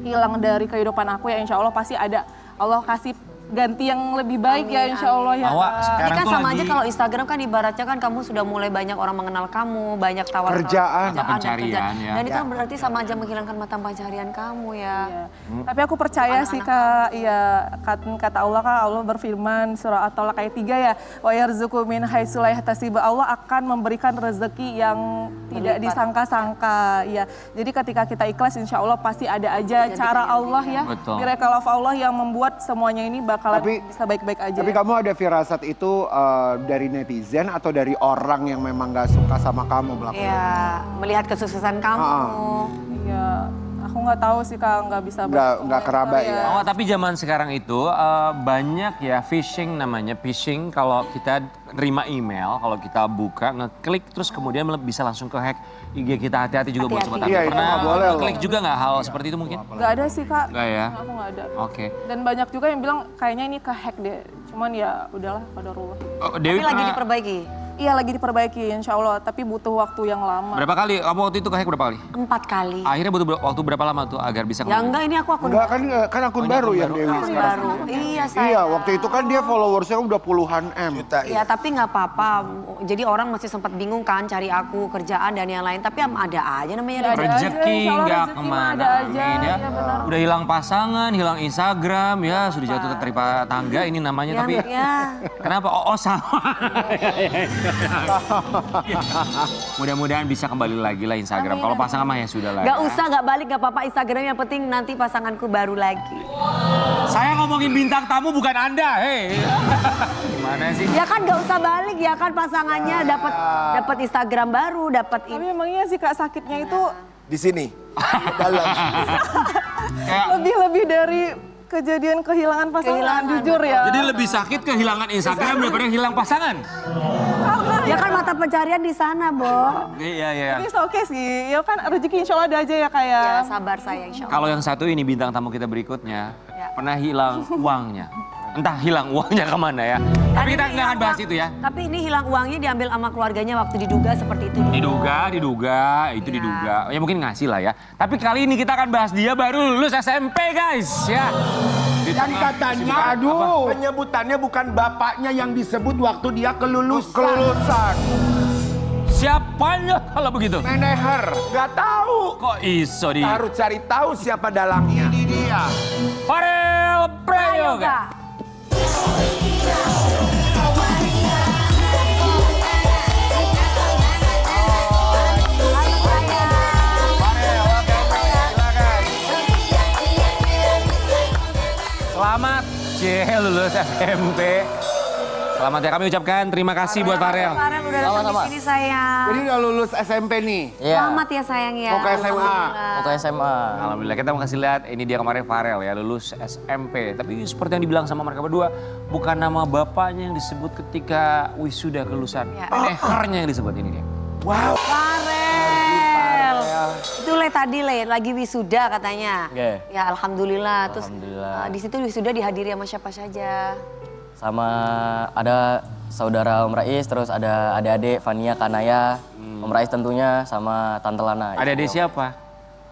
I: hilang dari kehidupan aku ya insya Allah pasti ada. Allah kasih ganti yang lebih baik ya insya Allah ya.
D: Awak
I: Kak.
D: sekarang
C: Ini kan
D: tuh
C: sama
D: lagi
C: aja kalau Instagram kan ibaratnya kan kamu sudah mulai banyak orang mengenal kamu, banyak tawaran
E: Kerjaan.
C: dan
D: Pencarian, ya.
C: Dan itu kan berarti sama aja menghilangkan mata pencarian kamu ya.
I: Iya. Tapi aku percaya sih Kak, iya kata Allah Kak, Allah berfirman surah At-Talaq ayat 3 ya, wa yarzuqu min haitsu la yahtasib. Allah akan memberikan rezeki yang tidak disangka-sangka ya. Jadi ketika kita ikhlas insya Allah pasti ada aja cara Allah ya.
D: Betul.
I: Miracle of Allah yang membuat semuanya ini bakalan bisa baik-baik aja.
E: Tapi
I: ya.
E: kamu ada firasat itu dari netizen atau dari orang yang memang gak suka sama kamu belakang?
C: Iya, melihat kesuksesan kamu.
I: Iya, aku nggak tahu sih Kak, nggak bisa
E: Nggak keraba ya.
D: Oh, tapi zaman sekarang itu banyak ya phishing namanya. Phishing kalau kita terima email, kalau kita buka, ngeklik terus kemudian bisa langsung ke hack IG kita. Hati-hati juga buat sobat
E: Iya,
D: Anda.
E: itu
D: Pernah
E: nggak boleh loh.
D: ngeklik juga nggak hal seperti itu mungkin?
I: Nggak ada sih Kak.
D: Nggak ya?
I: Aku nggak ada.
D: Oke.
I: Dan banyak juga yang bilang kayaknya ini ke-hack deh. Cuman ya udahlah qadarullah.
D: Oh,
C: Tapi
D: Dewi
C: lagi
D: pernah
C: diperbaiki.
I: Iya lagi diperbaiki insya Allah, tapi butuh waktu yang lama.
D: berapa kali? Kamu waktu itu ke hack berapa kali?
C: 4 kali.
D: Akhirnya butuh waktu berapa lama tuh agar bisa
C: Ya
D: kembali?
C: enggak, ini aku akun
E: Enggak kan akun baru yang Dewi
C: akun
E: sekarang.
C: baru. Iya saya.
E: Iya, waktu itu kan dia followersnya udah puluhan M.
C: Ya tapi nggak apa-apa. Jadi orang masih sempat bingung kan cari aku kerjaan dan yang lain. Tapi ada aja namanya
I: Ada
C: rezeki.
I: aja,
D: Rezeki
I: insya Allah
D: nggak
I: rezeki mah
D: kemana.
I: ada aja,
D: Amin, ya.
I: iya benar.
D: Udah hilang pasangan, hilang Instagram, ya sudah jatuh tertimpa tangga ini namanya. Tapi
C: Ya.
D: kenapa? Oh sama. Mudah-mudahan bisa kembali lagi lah Instagram. Kalau pasangan mah ya sudah lah.
C: Gak
D: ya.
C: usah, gak balik, gak apa-apa Instagram. Yang penting nanti pasanganku baru lagi.
D: Saya ngomongin bintang tamu bukan Anda, hei. Gimana sih?
C: Ya kan gak usah balik ya kan pasangannya dapat Instagram baru, dapat
I: Tapi emangnya sih Kak sakitnya itu
A: Di sini. Dalam.
I: lebih dari kejadian kehilangan pasangan, jujur ya.
D: Jadi lebih sakit kehilangan Instagram daripada hilang pasangan.
C: Ya kan mata pencarian di sana, Bo.
D: Iya.
I: Tapi oke sih, ya kan rezeki insya Allah ada aja ya kayak.
C: Ya sabar saya insya Allah.
D: Kalau yang satu ini bintang tamu kita berikutnya
C: Ya.
D: pernah hilang uangnya. Entah hilang uangnya kemana ya. Tapi kita nggak akan bahas itu ya.
C: Tapi ini hilang uangnya diambil sama keluarganya waktu diduga seperti itu.
D: Diduga, itu
C: Ya.
D: diduga. Ya mungkin ngasih lah ya. Tapi kali ini kita akan bahas dia baru lulus SMP guys ya. Di
A: Dan
D: tengah
A: katanya,
D: kesibukan.
A: penyebutannya bukan bapaknya yang disebut waktu dia kelulusan.
D: Siapanya kalau begitu?
A: Meneher, nggak tahu.
D: Kok iso di
A: Harus cari tahu siapa dalangnya. Ini dia.
D: Farel Prayoga. Selamat lulus SMP. Selamat ya, kami ucapkan terima kasih buat Farel.
C: Farel udah datang di sini sayang.
E: Jadi udah lulus SMP nih.
C: Selamat ya sayang ya.
E: Mau ke SMA.
J: Mau ke SMA.
D: Alhamdulillah, kita mau kasih lihat ini dia kemarin Farel ya, lulus SMP. Tapi seperti yang dibilang sama mereka berdua, bukan nama bapaknya yang disebut ketika wisuda kelulusan. Lehernya yang disebut ini dia.
A: Wow.
C: Farel. Itu tadi lagi wisuda katanya.
J: Oke.
C: Ya alhamdulillah. Terus
J: Alhamdulillah.
C: di situ wisuda dihadiri sama siapa saja?
J: Sama ada saudara Om Rais, terus ada adik-adik Fania, Kanaya, Om Rais tentunya, sama Tante Lana.
D: Adik-adik siapa?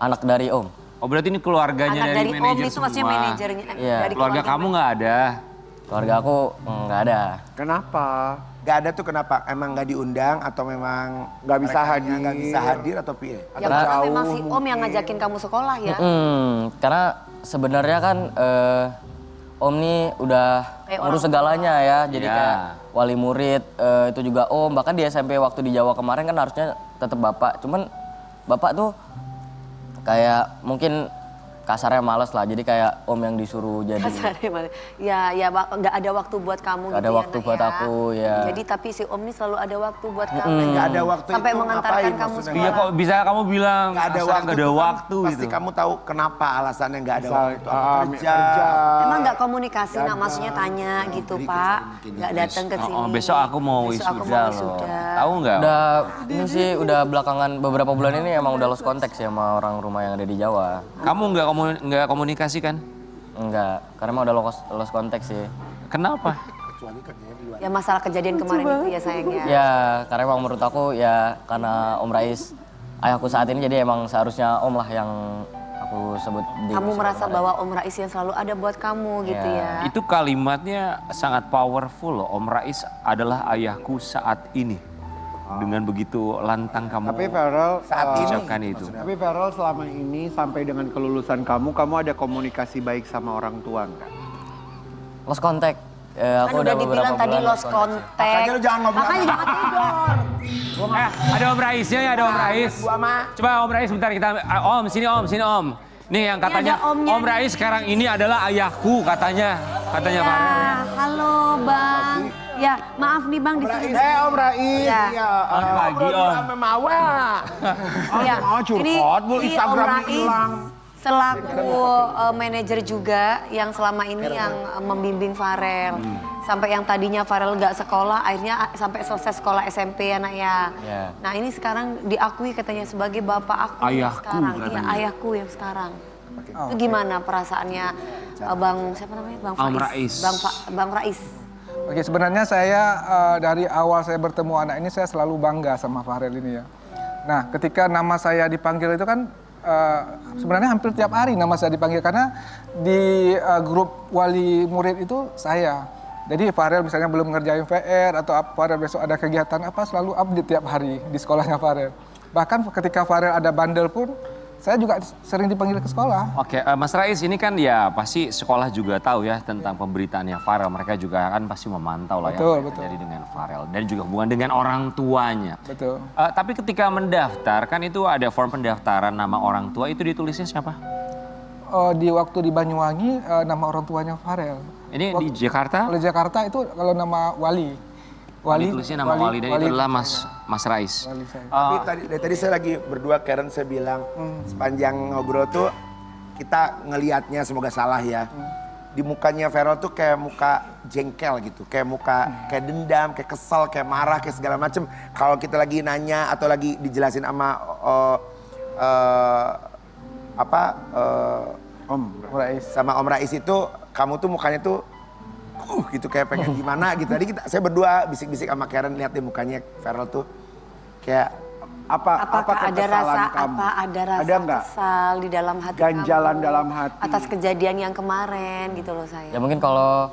J: Anak dari Om.
D: Oh berarti ini keluarganya
C: Anak dari Om
D: manajer
C: itu maksudnya
D: semua.
C: manajernya.
J: Iya.
C: Dari
D: Keluarga kamu nggak ada?
J: Keluarga aku nggak ada.
E: Kenapa?
A: Gak ada tuh kenapa? Emang gak diundang atau memang
E: Nggak bisa
A: merekanya
E: hadir.
A: Nggak bisa hadir atau piye?
C: Ya karena memang si Om yang ngajakin kamu sekolah ya.
J: Karena sebenarnya kan Om nih udah
C: Kayak
J: ngurus
C: orang
J: segalanya ya. Jadi
D: Ya.
J: kayak wali murid itu juga Om. Bahkan di SMP waktu di Jawa kemarin kan harusnya tetap Bapak. Cuman Bapak tuh kayak mungkin kasarnya males lah. Jadi kayak Om yang disuruh jadi.
C: Kasarnya mana? Ya nggak ada waktu buat kamu.
J: Nggak ada
C: gitu ya,
J: waktu
C: Nak,
J: buat
C: ya.
J: aku, ya.
C: Jadi tapi si Om ini selalu ada waktu buat kamu.
A: Gak ada waktu
C: Sampai
A: itu
C: mengantarkan
A: ngapain
C: kamu
A: maksudnya?
C: sekolah.
D: Iya kok bisa kamu bilang
A: Gak ada
D: asal
A: waktu.
D: nggak ada
A: tuh kan
D: waktu
A: Pasti
D: gitu.
A: kamu tahu kenapa alasannya gak ada
E: Misal,
A: waktu itu. Apa kerja.
C: Emang nggak komunikasi, nak maksudnya tanya gitu Pak. Nggak datang ke sini.
D: Oh, besok aku mau
C: Besok aku
D: wisuda
C: mau
D: loh.
C: wisuda.
D: Tahu nggak?
J: Udah ini sih udah belakangan beberapa bulan ini emang udah lost contact sih sama orang rumah yang ada di Jawa.
D: Kamu nggak komunikasi kan?
J: Enggak, karena emang udah lost contact sih.
D: Kenapa?
C: Ya masalah kejadian kemarin itu ya sayangnya.
J: Ya, karena emang menurut aku ya karena Om Rais ayahku saat ini jadi emang seharusnya Om lah yang aku sebut di
C: Kamu
J: episode
C: merasa
J: kemarin.
C: bahwa Om Rais yang selalu ada buat kamu gitu ya.
D: Itu kalimatnya sangat powerful loh. Om Rais adalah ayahku saat ini. Dengan begitu lantang kamu
E: Tapi Farel,
D: ucapkan itu.
E: Tapi Farel selama ini sampai dengan kelulusan kamu ada komunikasi baik sama orang tua nggak?
J: Lost contact.
C: Kan
J: Aku
C: udah
J: beberapa
C: dibilang tadi
J: bulan
C: lost contact.
A: Makanya lu jangan ngobrol.
C: Makanya jangan tidur.
D: Ada Om Raisnya ya, ada Om Rais.
A: Gua mah.
D: Coba Om Rais bentar kita, Om sini Om. Nih yang katanya
C: ada omnya
D: Om Rais sekarang ini adalah ayahku katanya
C: Ya,
D: Farel.
C: halo Bang. Ya, maaf nih Bang di sini.
E: Om Rais,
C: Ya.
E: ya.
D: Lagi Om.
A: Sama Mawa.
C: Ya,
E: mau curhat, Bu,
C: ini
E: Instagram
C: Om Rais
E: hilang.
C: selaku manajer juga yang selama ini yang membimbing Farel. Sampai yang tadinya Farel nggak sekolah, akhirnya sampai selesai sekolah SMP ya nak ya.
J: Ya.
C: Nah ini sekarang diakui katanya sebagai bapak aku yang
D: Ayahku
C: sekarang. Iya,
D: katanya.
C: ayahku yang sekarang. Itu gimana perasaannya Bang siapa namanya? Bang
D: Om
C: Faiz.
D: Rais.
C: Bang Rais.
K: Oke, sebenarnya saya dari awal saya bertemu anak ini saya selalu bangga sama Farel ini ya. Nah, ketika nama saya dipanggil itu kan sebenarnya hampir tiap hari nama saya dipanggil karena di grup wali murid itu saya. Jadi Farel misalnya belum ngerjain VR atau Farel besok ada kegiatan apa selalu update tiap hari di sekolahnya Farel. Bahkan ketika Farel ada bandel pun saya juga sering dipanggil ke sekolah.
D: Oke, Mas Rais ini kan ya pasti sekolah juga tahu ya tentang pemberitaannya Farel. Mereka juga kan pasti memantau lah
K: Betul,
D: ya
K: betul.
D: terjadi dengan Farel dan juga hubungan dengan orang tuanya.
K: Betul.
D: Tapi ketika mendaftar kan itu ada form pendaftaran nama orang tua itu ditulisnya siapa?
K: Di waktu di Banyuwangi nama orang tuanya Farel.
D: Ini di Jakarta?
K: Kalau Jakarta itu kalau nama wali.
D: Ditulisnya nama wali dan itu adalah Mas Rais.
K: Wali saya.
A: Tapi dari tadi saya lagi berdua, Karen saya bilang sepanjang ngobrol tuh kita ngelihatnya semoga salah ya. Di mukanya Farel tuh kayak muka jengkel gitu, kayak muka kayak dendam, kayak kesel, kayak marah, kayak segala macem. Kalau kita lagi nanya atau lagi dijelasin sama
E: Om
K: Rais.
A: sama Om Rais itu, kamu tuh mukanya tuh gitu kayak pengen gimana gitu. Tadi saya berdua bisik-bisik sama Karen, lihat deh mukanya Farel tuh kayak
C: Apakah ada
E: kekesalan
C: rasa
E: kamu?
C: ada rasa
E: Ada nggak?
C: kesal di dalam hati
E: Ganjalan
C: kamu
E: dalam hati.
C: atas kejadian yang kemarin gitu loh saya.
J: Ya mungkin kalau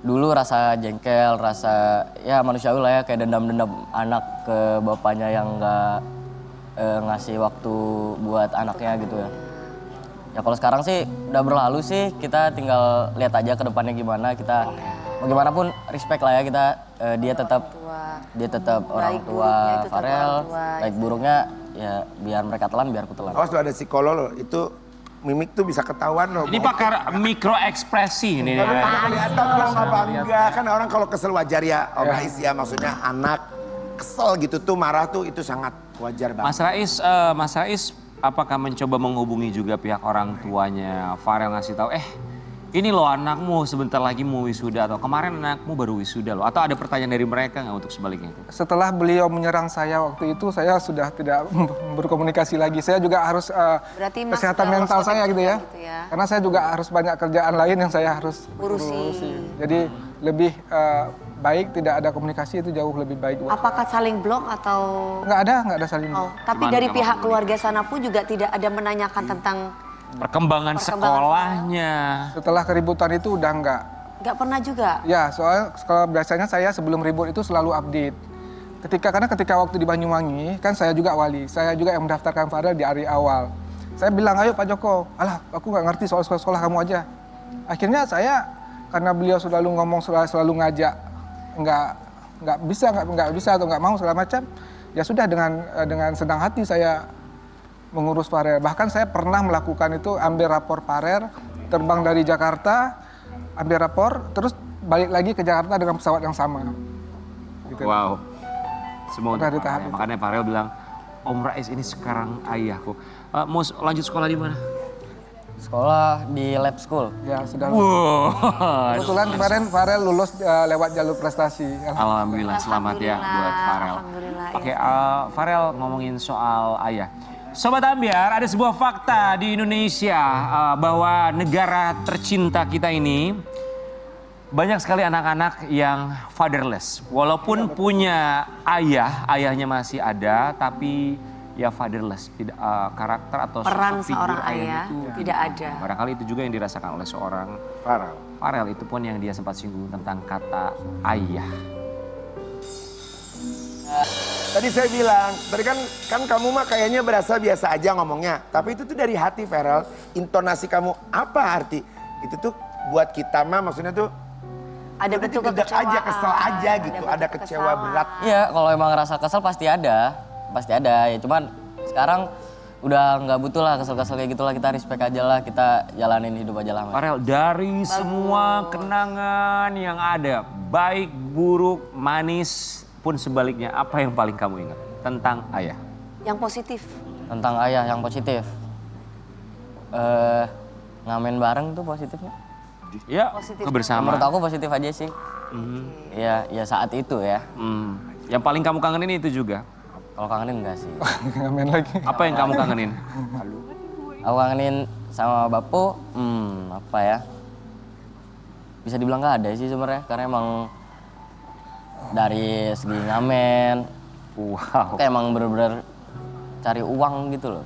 J: dulu rasa jengkel, rasa ya manusiawi lah ya kayak dendam-dendam anak ke bapaknya yang nggak ngasih waktu buat anaknya gitu ya. Ya kalau sekarang sih udah berlalu sih, kita tinggal lihat aja ke depannya gimana. Kita bagaimanapun respect lah ya kita, dia tetap orang
C: Baik
J: tua
C: buruknya itu tetap
J: Farel,
C: orang tua,
J: baik buruknya ya biar mereka telan biar aku telan.
A: awas tuh ada psikolog loh, itu mimik tuh bisa ketahuan loh.
D: Ini pakar mikro ekspresi ini.
A: Kalau kelihatan bohong apa enggak, kan orang kalau kesel wajar ya, Om Rais ya, maksudnya anak kesel gitu tuh, marah tuh itu sangat wajar banget.
D: Mas Rais, apakah mencoba menghubungi juga pihak orang tuanya Farel ngasih tahu, ini loh anakmu sebentar lagi mau wisuda, atau kemarin anakmu baru wisuda loh, atau ada pertanyaan dari mereka nggak untuk sebaliknya itu?
K: Setelah beliau menyerang saya waktu itu, saya sudah tidak berkomunikasi lagi. Saya juga harus
C: Berarti Mas
K: kesehatan
C: juga
K: mental
C: harus
K: saya gitu ya.
C: gitu ya.
K: Karena saya juga harus banyak kerjaan lain yang saya harus
C: Urusi.
K: Jadi lebih baik tidak ada komunikasi, itu jauh lebih baik.
C: Apakah saling blok atau?
K: Nggak ada saling.
C: Oh, tapi
D: Cuman
C: dari
D: nggak
C: pihak
D: mau.
C: keluarga sana pun juga tidak ada menanyakan tentang
D: Perkembangan sekolahnya.
K: Setelah keributan itu udah nggak.
C: nggak pernah juga.
K: Ya, soalnya kalau biasanya saya sebelum ribut itu selalu update. Karena ketika waktu di Banyuwangi, kan saya juga wali. Saya juga yang mendaftarkan Farel di hari awal. Saya bilang, ayo Pak Joko, alah aku nggak ngerti soal sekolah kamu aja. Akhirnya saya, karena beliau selalu ngomong, selalu ngajak, nggak bisa atau nggak mau segala macam, ya sudah dengan senang hati saya mengurus Farel. Bahkan saya pernah melakukan itu, ambil rapor Farel, terbang dari Jakarta, ambil rapor, terus balik lagi ke Jakarta dengan pesawat yang sama. Gitu.
D: Wow. Semua
K: Udah
D: untuk
K: di tahap
D: Farel.
K: itu.
D: Makanya Farel bilang, Om Rais ini sekarang ayahku. Mau lanjut sekolah di mana?
J: Sekolah di lab school.
K: Ya, sudah.
D: Wow.
K: Kebetulan kemarin Farel lulus lewat jalur prestasi.
D: Alhamdulillah, selamat ya buat Farel.
C: Alhamdulillah,
D: Oke,
C: ya.
D: Farel ngomongin soal ayah. Sobat Ambiar, ada sebuah fakta di Indonesia bahwa negara tercinta kita ini banyak sekali anak-anak yang fatherless. Walaupun punya ayah, ayahnya masih ada, tapi ya fatherless. Tidak, karakter atau
C: Peran
D: sosok figur
C: seorang
D: ayahnya
C: ayah
D: itu
C: tidak ada.
D: barangkali itu juga yang dirasakan oleh seorang Farel. Itu pun yang dia sempat singgung tentang kata ayah.
A: Tadi saya bilang, tadi kan kamu mah kayaknya berasa biasa aja ngomongnya. Tapi itu tuh dari hati, Farel. Intonasi kamu apa arti? Itu tuh buat kita mah maksudnya tuh
C: Ada
A: itu
C: bentuk
A: gedek aja,
C: kekecewaan.
A: kesel aja gitu. Ada
C: bentuk
A: kecewa
C: kesalahan.
A: berat.
J: Iya, kalau emang ngerasa kesel pasti ada. Ya cuman sekarang udah nggak butuh lah kesel-kesel kayak gitulah, kita respect aja lah, kita jalanin hidup aja lah. Mas.
D: Farel, dari semua kenangan yang ada, baik, buruk, manis, pun sebaliknya, apa yang paling kamu ingat tentang ayah?
C: Yang positif.
J: Tentang ayah yang positif. Ngamen bareng tuh positifnya.
D: Ya,
C: Positif.
D: kebersamaan.
J: Menurut aku positif aja sih. Iya, ya saat itu ya.
D: Yang paling kamu kangenin itu juga?
J: Kalau kangenin enggak sih.
K: Ngamen lagi.
D: Apa yang kamu kangenin?
J: Aku kangenin sama Bapu, apa ya? Bisa dibilang nggak ada sih sebenarnya, karena emang dari segi ngamen,
D: Wow.
J: kayak emang bener-bener cari uang gitu loh.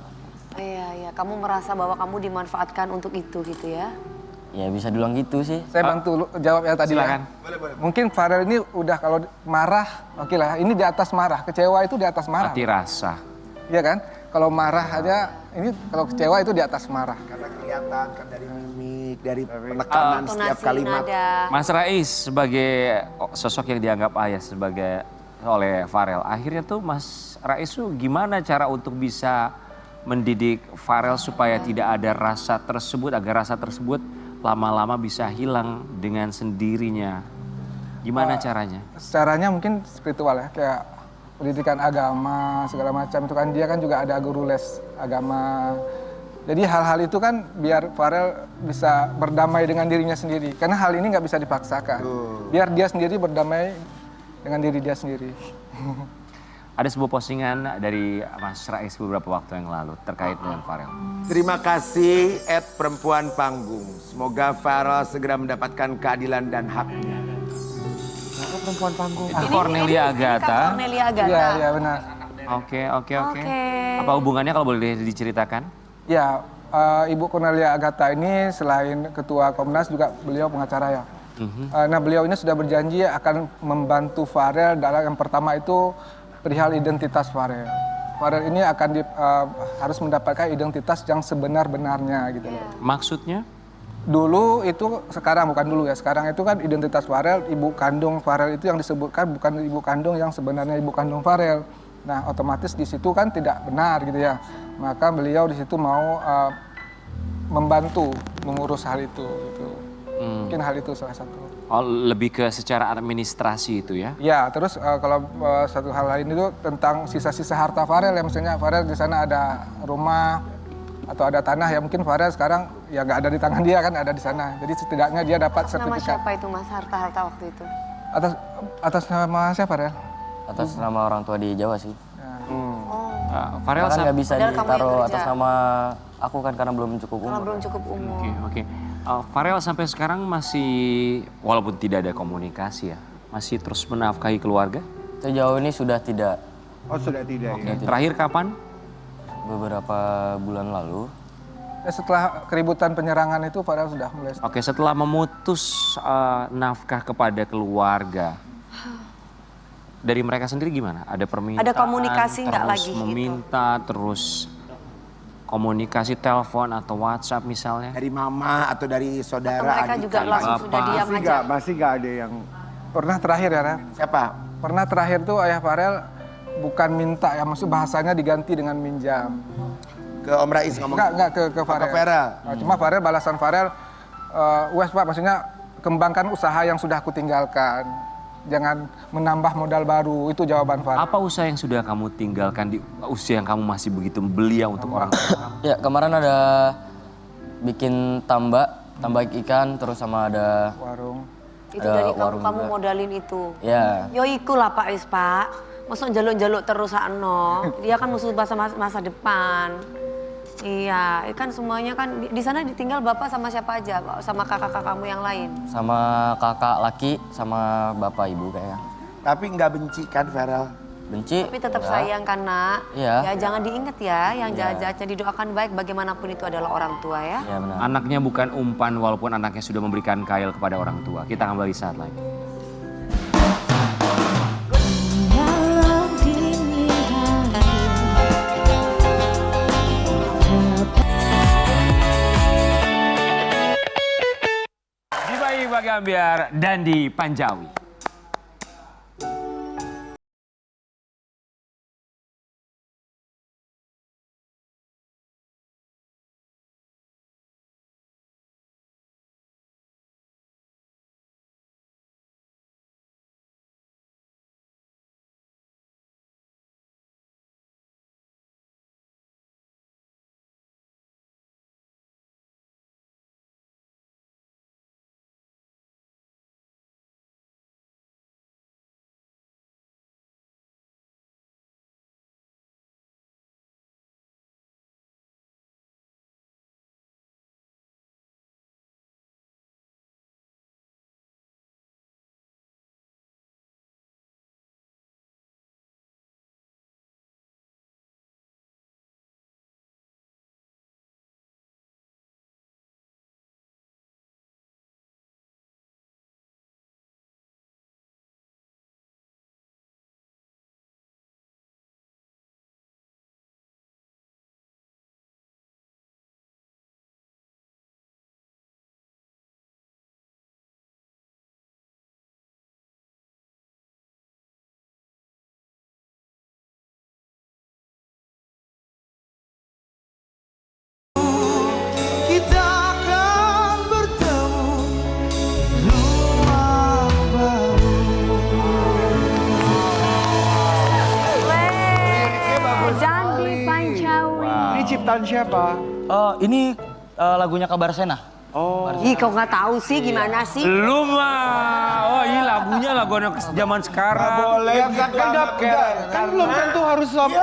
C: Iya, kamu merasa bahwa kamu dimanfaatkan untuk itu gitu ya?
J: Ya bisa dibilang gitu sih.
K: Saya bantu jawab ya tadi.
D: Silakan.
K: Mungkin Farel ini udah kalau marah, oke lah. Ini di atas marah. Kecewa itu di atas marah.
D: Mati rasa.
K: Iya kan? Kalau marah aja, ini kalau kecewa itu di atas marah.
A: Karena kelihatan kan dari mimik, dari penekanan setiap
C: Intonasi,
A: kalimat.
C: nada.
D: Mas Rais sebagai sosok yang dianggap ayah sebagai oleh Farel. Akhirnya tuh Mas Rais tuh gimana cara untuk bisa mendidik Farel supaya tidak ada rasa tersebut, agar rasa tersebut lama-lama bisa hilang dengan sendirinya. Gimana caranya?
K: Caranya mungkin spiritual ya, kayak pendidikan agama segala macam itu kan, dia kan juga ada guru les agama. Jadi hal-hal itu kan biar Farel bisa berdamai dengan dirinya sendiri. Karena hal ini nggak bisa dipaksakan. Biar dia sendiri berdamai dengan diri dia sendiri.
D: Ada sebuah postingan dari Mas Rais beberapa waktu yang lalu terkait dengan Farel.
A: Terima kasih @perempuan panggung. Semoga Farel segera mendapatkan keadilan dan haknya. Kenapa perempuan panggung?
D: Itu Cornelia Agatha.
C: Cornelia Agatha.
K: Iya, iya benar.
D: Oke.
C: Oke.
D: Apa hubungannya kalau boleh diceritakan?
K: Ya, Ibu Cornelia Agatha ini selain ketua Komnas juga beliau pengacara ya. Nah, beliau ini sudah berjanji akan membantu Farel dalam yang pertama itu perihal identitas Farel. Farel ini akan harus mendapatkan identitas yang sebenar-benarnya gitu loh.
D: Maksudnya?
K: Dulu itu, sekarang bukan dulu ya, sekarang itu kan identitas Farel, ibu kandung Farel itu yang disebutkan bukan ibu kandung yang sebenarnya ibu kandung Farel. Nah, otomatis di situ kan tidak benar gitu ya. Maka beliau di situ mau membantu mengurus hal itu gitu. Mungkin hal itu salah satu.
D: Oh, lebih ke secara administrasi itu ya?
K: Ya, terus kalau satu hal lain itu tentang sisa-sisa harta Farel ya, misalnya Farel di sana ada rumah atau ada tanah ya, mungkin Farel sekarang ya nggak ada di tangan dia kan, ada di sana. Jadi setidaknya dia dapat
C: Nama
K: sertifikat.
C: siapa itu Mas, harta-harta waktu itu?
K: Atas nama siapa Farel?
J: Atas nama orang tua di Jawa sih.
D: Farel
J: Kan nggak bisa
C: Padahal kamu yang
J: ditaruh
C: kerja.
J: atas nama aku kan karena belum cukup
C: Karena
J: umur.
C: belum cukup umur.
D: Oke. Farel sampai sekarang masih, walaupun tidak ada komunikasi ya, masih terus menafkahi keluarga?
J: Sejauh ini sudah tidak.
E: Oh sudah tidak ya.
D: Terakhir kapan?
J: Beberapa bulan lalu.
K: Ya, setelah keributan penyerangan itu Farel sudah mulai.
D: Oke, setelah memutus nafkah kepada keluarga, dari mereka sendiri gimana? Ada permintaan?
C: Ada komunikasi nggak
D: terus
C: lagi gitu?
D: meminta, terus komunikasi telepon atau WhatsApp misalnya?
A: Dari mama atau dari saudara?
C: Atau mereka
A: adik,
C: juga
A: kakak?
C: langsung sudah diam aja?
E: Masih nggak ada yang
K: Pernah terakhir ya, Rel?
A: Siapa?
K: Pernah terakhir tuh ayah Farel bukan minta ya, maksud bahasanya diganti dengan minjam.
A: Ke Om Rais ngomong?
K: Enggak ke Farel.
A: Ke Farel.
K: Nah, cuma Farel, balasan Farel, wes Pak, maksudnya kembangkan usaha yang sudah aku tinggalkan. Jangan menambah modal baru, itu jawaban Farel.
D: Apa usaha yang sudah kamu tinggalkan di usia yang kamu masih begitu belia untuk orang tua?
J: Ya kemarin ada bikin tambak ikan, terus sama ada
K: Warung.
C: Itu
J: Ada
C: dari
J: warung
C: kamu
J: juga.
C: modalin itu?
J: ya
C: Yo iku lah Pak Is Pak. Masuk jaluk-jaluk terus ano. Dia kan musuh masa depan. Iya, kan semuanya kan di sana ditinggal bapak sama siapa aja, Pak? Sama kakak-kakak kamu yang lain.
J: sama kakak laki sama bapak ibu kayaknya.
A: Tapi nggak benci kan Farel?
J: Benci.
C: Tapi tetap
J: enggak.
C: sayang kan nak.
J: Iya.
C: Ya jangan diingat ya, yang
J: Iya.
C: jahat-jahatnya didoakan baik bagaimanapun itu adalah orang tua ya.
J: Ya benar.
D: Anaknya bukan umpan walaupun anaknya sudah memberikan kail kepada orang tua. Kita kembali saat lagi.
H: Dalam dini
D: Di Bayi Bagambiar dan di Panjawi.
B: Kita akan bertemu rumah baru.
C: Dan di Panjawi.
E: Ini ciptaan siapa?
J: Ini lagunya Kabar Sena.
C: Ih kau nggak tahu sih gimana sih?
D: Lu mah, oh iya lagunya lagu anak zaman sekarang.
A: Boleh
E: Kan belum tentu harus sama.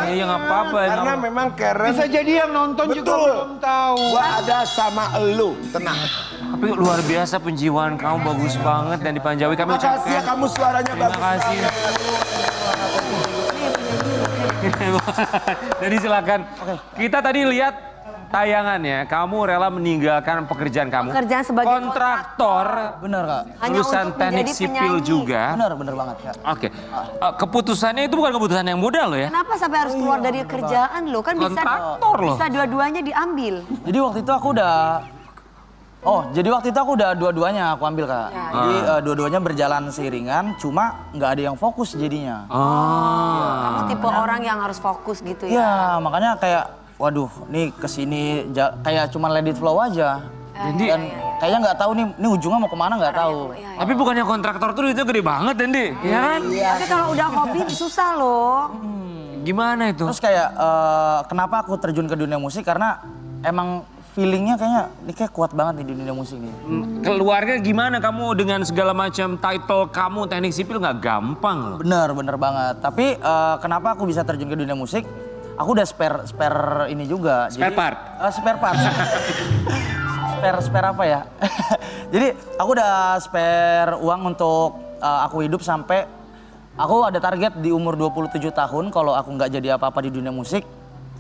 D: Iya nggak apa-apa.
A: Karena memang Karen.
E: Bisa jadi yang nonton juga
A: Betul.
E: belum tahu.
A: Gua ada sama elu, tenang.
D: Tapi luar biasa penjiwaan kamu bagus banget dan di Panjawi kami
A: Makasih ya
D: ucapkan.
A: kamu suaranya
D: Terima
A: bagus.
D: kasih. Jadi silakan. Kita tadi lihat tayangannya, kamu rela meninggalkan pekerjaan kamu.
C: Pekerjaan sebagai
D: kontraktor.
J: Bener Kak.
C: Hanya
D: Lulusan
C: untuk
D: teknik
C: menjadi
D: sipil
C: penyanyi.
D: juga.
J: Bener banget Kak.
D: Oke. Keputusannya itu bukan keputusan yang mudah loh ya.
C: Kenapa sampai harus keluar dari kerjaan lo? Kan bisa
D: Kontraktor loh.
C: bisa dua-duanya diambil.
J: Jadi waktu itu aku udah dua-duanya aku ambil Kak.
C: Ya,
J: Jadi dua-duanya berjalan seiringan, cuma nggak ada yang fokus jadinya.
D: Oh.
C: Kamu tipe orang yang harus fokus gitu ya.
J: Ya makanya kayak waduh, nih kesini kayak cuma let it flow aja.
D: Dendi,
J: Dan kayaknya nggak tahu nih ujungnya mau kemana nggak tahu.
D: tapi bukannya kontraktor tuh duitnya gede banget, Dendi? Iya kan?
C: Tapi kalau udah hobi susah loh.
D: Gimana itu?
J: Terus kayak kenapa aku terjun ke dunia musik karena emang feelingnya kayaknya ini kayak kuat banget di dunia musik nih.
D: Keluarga gimana kamu dengan segala macam title kamu teknik sipil nggak gampang loh.
J: Bener banget. Tapi kenapa aku bisa terjun ke dunia musik? Aku udah spare ini juga.
D: Spare part?
J: Spare part. spare apa ya? Jadi aku udah spare uang untuk aku hidup sampai aku ada target di umur 27 tahun kalau aku nggak jadi apa-apa di dunia musik,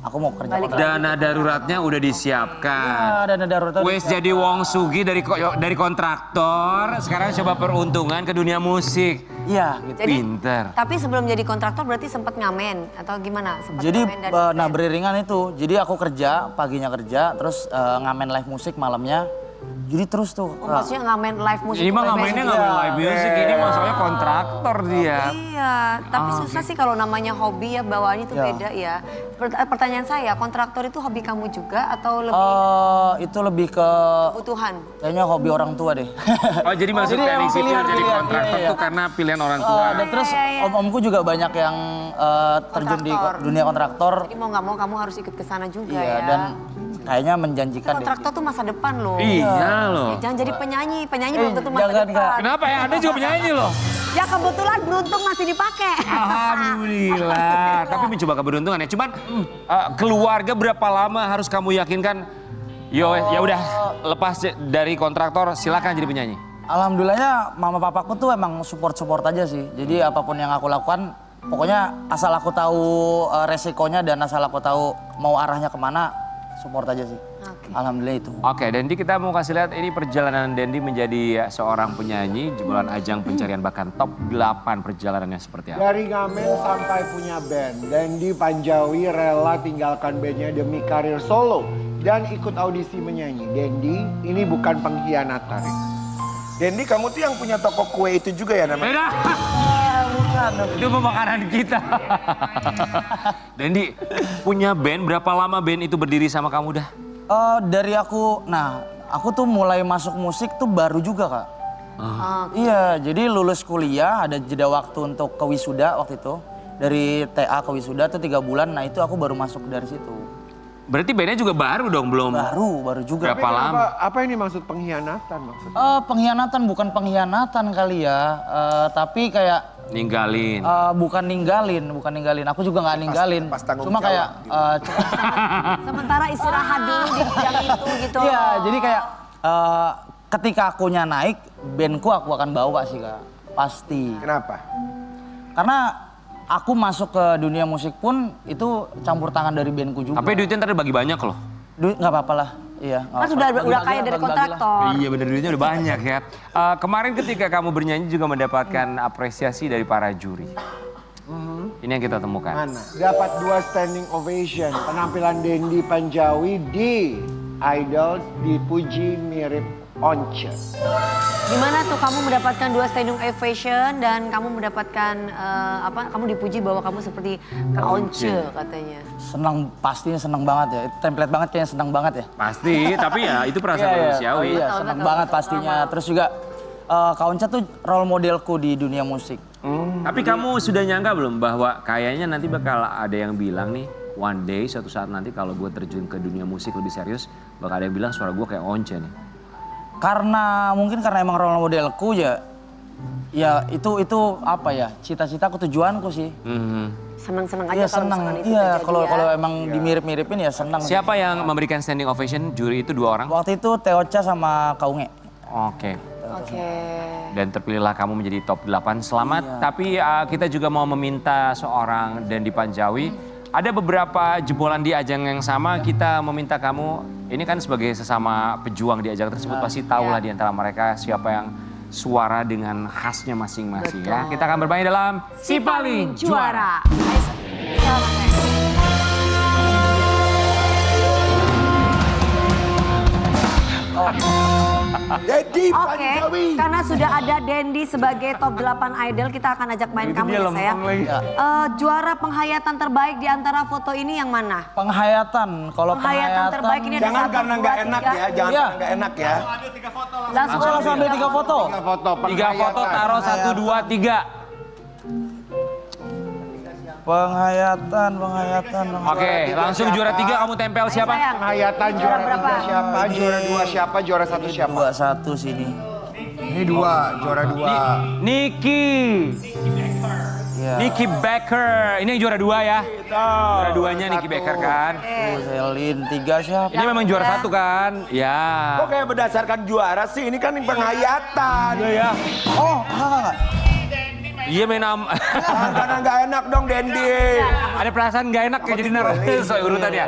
J: aku mau kerja.
D: Dana daruratnya udah disiapkan.
J: Dana darurat.
D: Wes jadi Wong Sugi dari kontraktor, sekarang coba peruntungan ke dunia musik.
J: Iya, gitu.
C: Jadi,
D: Pinter.
C: Tapi sebelum jadi kontraktor berarti sempat ngamen atau gimana? Sempet
J: Jadi
C: ngamen dan
J: beriringan itu. Jadi aku kerja, paginya kerja, terus ngamen live musik malamnya. Jadi terus tuh.
C: maksudnya ngamen live musik.
D: Ini mah
C: bebas
D: ngamennya
C: gitu.
D: ngamen live music, ini maksudnya kontraktor dia.
C: Iya, tapi susah sih kalau namanya hobi ya bawaannya itu beda ya. Pertanyaan saya, kontraktor itu hobi kamu juga atau lebih
J: Itu lebih ke
C: kebutuhan?
J: kayaknya hobi orang tua deh.
D: Oh jadi masuk
J: Jadi
D: teknik
J: emang
D: sipil
J: pilihan,
D: jadi
J: pilihan,
D: kontraktor
J: iya.
D: tuh karena pilihan orang tua.
J: Dan terus om-omku juga banyak yang terjun di
C: Kontraktor.
J: dunia kontraktor.
C: Jadi mau nggak mau kamu harus ikut ke sana juga
J: Iya,
C: ya.
J: dan kayaknya menjanjikan deh.
C: Kontraktor tuh masa depan loh.
D: Iya loh.
C: Jangan jadi penyanyi belum tentu masa
J: jangan,
C: depan.
J: Kak.
D: Kenapa ya? Anda juga penyanyi loh.
C: Ya kebetulan beruntung masih dipakai.
D: Alhamdulillah. Tapi mencoba keberuntungan ya. Cuman keluarga berapa lama harus kamu yakinkan? Yo ya udah lepas dari kontraktor silakan jadi penyanyi.
J: Alhamdulillahnya mama papaku tuh emang support aja sih. Jadi apapun yang aku lakukan, pokoknya asal aku tahu resikonya dan asal aku tahu mau arahnya kemana, support aja sih. Alhamdulillah itu.
D: Oke, Dendi kita mau kasih lihat ini perjalanan Dendi menjadi seorang penyanyi jebolan ajang pencarian bakat top 8 perjalanannya seperti apa.
E: Dari ngamen sampai punya band, Dendi Panjawi rela tinggalkan bandnya demi karir solo dan ikut audisi menyanyi. Dendi, ini bukan pengkhianatan.
A: Dendi, kamu tuh yang punya toko kue itu juga ya namanya?
D: Beda. Bukan. Itu pemakanan kita. Dendi, punya band, berapa lama band itu berdiri sama kamu dah?
J: Dari aku tuh mulai masuk musik tuh baru juga Kak. Iya, jadi lulus kuliah ada jeda waktu untuk ke wisuda waktu itu. Dari TA ke wisuda tuh 3 bulan, nah itu aku baru masuk dari situ.
D: Berarti bandnya juga baru dong, belum?
J: Baru juga.
D: Berapa lama?
E: Apa ini maksud pengkhianatan maksudnya?
J: Pengkhianatan bukan pengkhianatan kali ya, tapi kayak
D: Ninggalin.
J: bukan ninggalin. Aku juga nggak ninggalin.
A: Pas tanggung
J: Cuma kayak
C: Sementara istirahat dulu di jam itu gitu.
J: Iya, jadi kayak ketika akunya naik, bandku aku akan bawa sih Kak, pasti.
A: Kenapa?
J: Karena aku masuk ke dunia musik pun itu campur tangan dari bandku juga.
D: Tapi duitnya ntar dibagi banyak loh.
J: Duit nggak apa-apa lah. Iya.
C: Kan udah kaya dari kontraktor.
D: Iya bener, duitnya udah banyak ya. Kemarin ketika kamu bernyanyi juga mendapatkan apresiasi dari para juri. Ini yang kita temukan.
E: Mana? Dapat 2 standing ovation. Penampilan Dendi Panjawi di Idol dipuji mirip Once.
C: Gimana tuh kamu mendapatkan 2 standing ovation dan kamu mendapatkan kamu dipuji bahwa kamu seperti Kak Once katanya.
J: Pastinya senang banget ya. Itu template banget kayaknya senang banget ya.
D: Pasti, tapi ya itu perasaan manusiawi.
J: Iya, senang banget pastinya. Terus juga Kak Onca tuh role modelku di dunia musik.
D: Tapi kamu sudah nyangka belum bahwa kayaknya nanti bakal ada yang bilang nih, one day suatu saat nanti kalau gue terjun ke dunia musik lebih serius, bakal ada yang bilang suara gue kayak Once nih.
J: Mungkin karena emang role modelku ya itu apa ya, cita-citaku, tujuanku sih.
C: Senang-senang aja
J: Iya
C: kalau
J: senang.
C: misalkan itu
J: Iya,
C: terjadi
J: kalau
C: ya.
J: emang dimirip-miripin ya senang.
D: Siapa yang memberikan standing ovation? Juri itu 2 orang?
J: Waktu itu Teocha sama Kaunge.
D: Oke.
C: Oke.
D: Dan terpilihlah kamu menjadi top 8. Selamat. Tapi kita juga mau meminta seorang Dendi Panjawi. Ada beberapa jebolan di ajang yang sama, kita meminta kamu, ini kan sebagai sesama pejuang di ajang tersebut pasti tahulah di antara mereka siapa yang suara dengan khasnya masing-masing ya. Kita akan bermain dalam Si Paling Juara.
A: Dedi
C: Oke,
A: Panjawi.
C: karena sudah ada Dendi sebagai top 8 idol, kita akan ajak main
D: Itu
C: kamu
D: dia
C: ya
D: lempeng
C: sayang.
D: lagi.
C: Juara penghayatan terbaik di antara foto ini yang mana?
B: Penghayatan. Kalau
C: Penghayatan terbaik ini ada
A: Jangan
C: 1,
A: karena
C: 2,
A: nggak enak
C: 3.
A: ya, jangan
B: Iya.
A: karena nggak enak ya.
B: langsung ambil 3 foto.
E: 3 foto.
D: 3 foto taruh 1, 2, 3.
B: Penghayatan.
D: Oke, langsung juara 3 kamu tempel siapa?
C: Sayang.
E: Penghayatan juara 3 siapa? Juara 2 siapa? Juara 1 siapa?
B: 2-1 sini.
E: Ini 2, juara 2.
D: Niki. Niki Becker. Ini yang juara 2 ya. Juara 2-nya Niki Becker kan.
B: Selin 3 siapa?
D: Ini memang juara 1 kan? Ya.
A: Kok kayak berdasarkan juara sih? Ini kan penghayatan.
D: Iya ya.
B: Oh, enggak.
D: Iya main am.
A: Karena nggak enak dong Dendi.
D: Ada perasaan nggak enak kayak jadi soal urutan ya.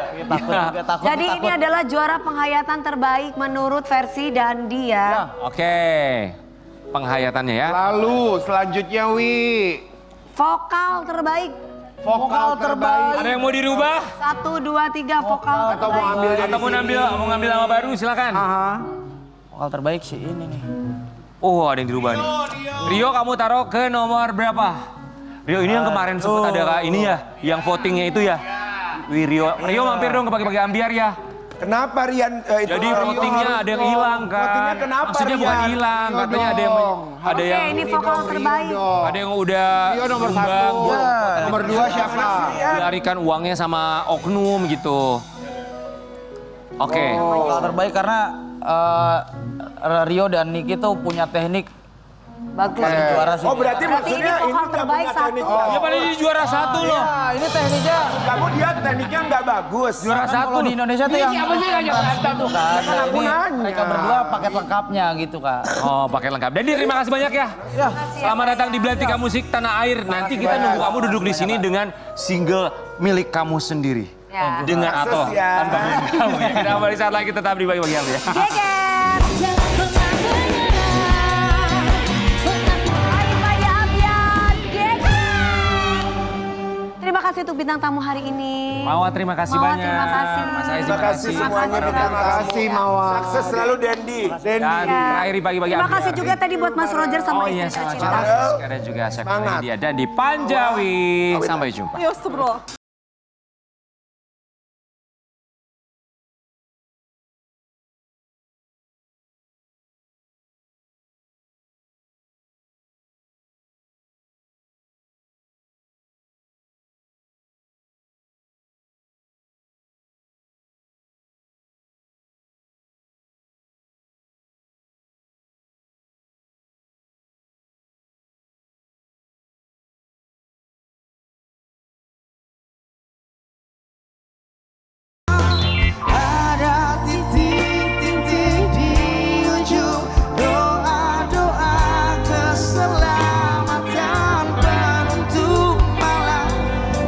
B: Takut.
C: Jadi ini adalah juara penghayatan terbaik menurut versi Dandi ya.
D: Oke. Penghayatannya ya.
E: Lalu selanjutnya Wi.
C: Vokal terbaik.
E: Vokal terbaik.
D: Ada yang mau dirubah?
C: 1, 2, 3 vokal
E: Atau mau ambil dari
D: Atau mau ngambil nama baru silakan.
B: Vokal terbaik sih ini nih.
D: Oh ada yang dirubah nih. Rio kamu taruh ke nomor berapa? Rio ini yang kemarin sempat ada ini ya, yang votingnya itu ya. Wih Rio mampir dong ke pagi-pagi ambiar ya.
A: Kenapa Rian itu?
D: Jadi votingnya ada yang hilang kan.
A: Votingnya kenapa
D: Maksudnya bukan
A: Rian?
D: hilang, katanya ada yang
C: Oke, ini vokal terbaik.
D: ada yang udah
E: Rio nomor
D: sumbang,
E: 1. Nomor 2 siapa?
D: dilarikan uangnya sama oknum gitu. Oke.
B: Vokal terbaik karena Rio dan Niki tuh punya teknik
C: Bagus.
B: juara sih.
A: Oh berarti
C: Berarti ini
A: maksudnya ini
C: vokal
A: nggak
C: terbaik
A: punya
C: 1.
A: teknik.
D: Ya paling ini juara 1 loh.
B: Ya, ini tekniknya.
A: Kamu dia tekniknya nggak bagus.
D: Juara
B: Kan kalau
D: 1.
B: di Indonesia tuh yang itu kan. Nah,
A: aku
B: ini
A: nanya.
B: mereka berdua paket lengkapnya gitu kak.
D: Oh pakai lengkap. Jadi terima kasih banyak ya. Selamat datang di Belantika Musik Tanah Air. Nanti kita nunggu kamu duduk di sini dengan single milik kamu sendiri.
C: Ya.
D: Dengan atau
A: Sukses ya.
D: tanpa kamu ya. Kita kembali saat lagi tetap di bagi-bagi ya.
C: Geger. Bagi-bagi Abian. Geger. Terima kasih untuk bintang tamu hari ini.
D: Mawar terima kasih
C: Mawar,
D: banyak.
C: terima kasih.
D: Mas Aiz
A: Terima kasih semuanya. Terima kasih Mawar. Sukses selalu Dendi.
D: Dan terakhir di bagi-bagi
C: Terima
D: Abiar.
C: kasih juga tadi buat Mas Roger sama
D: Oh iya,
C: istri
D: sama
C: tercinta.
D: Cika. Dan juga Chef
A: Semangat.
D: Dia dan di Panjawi. Sampai jumpa.
I: Yo, bro.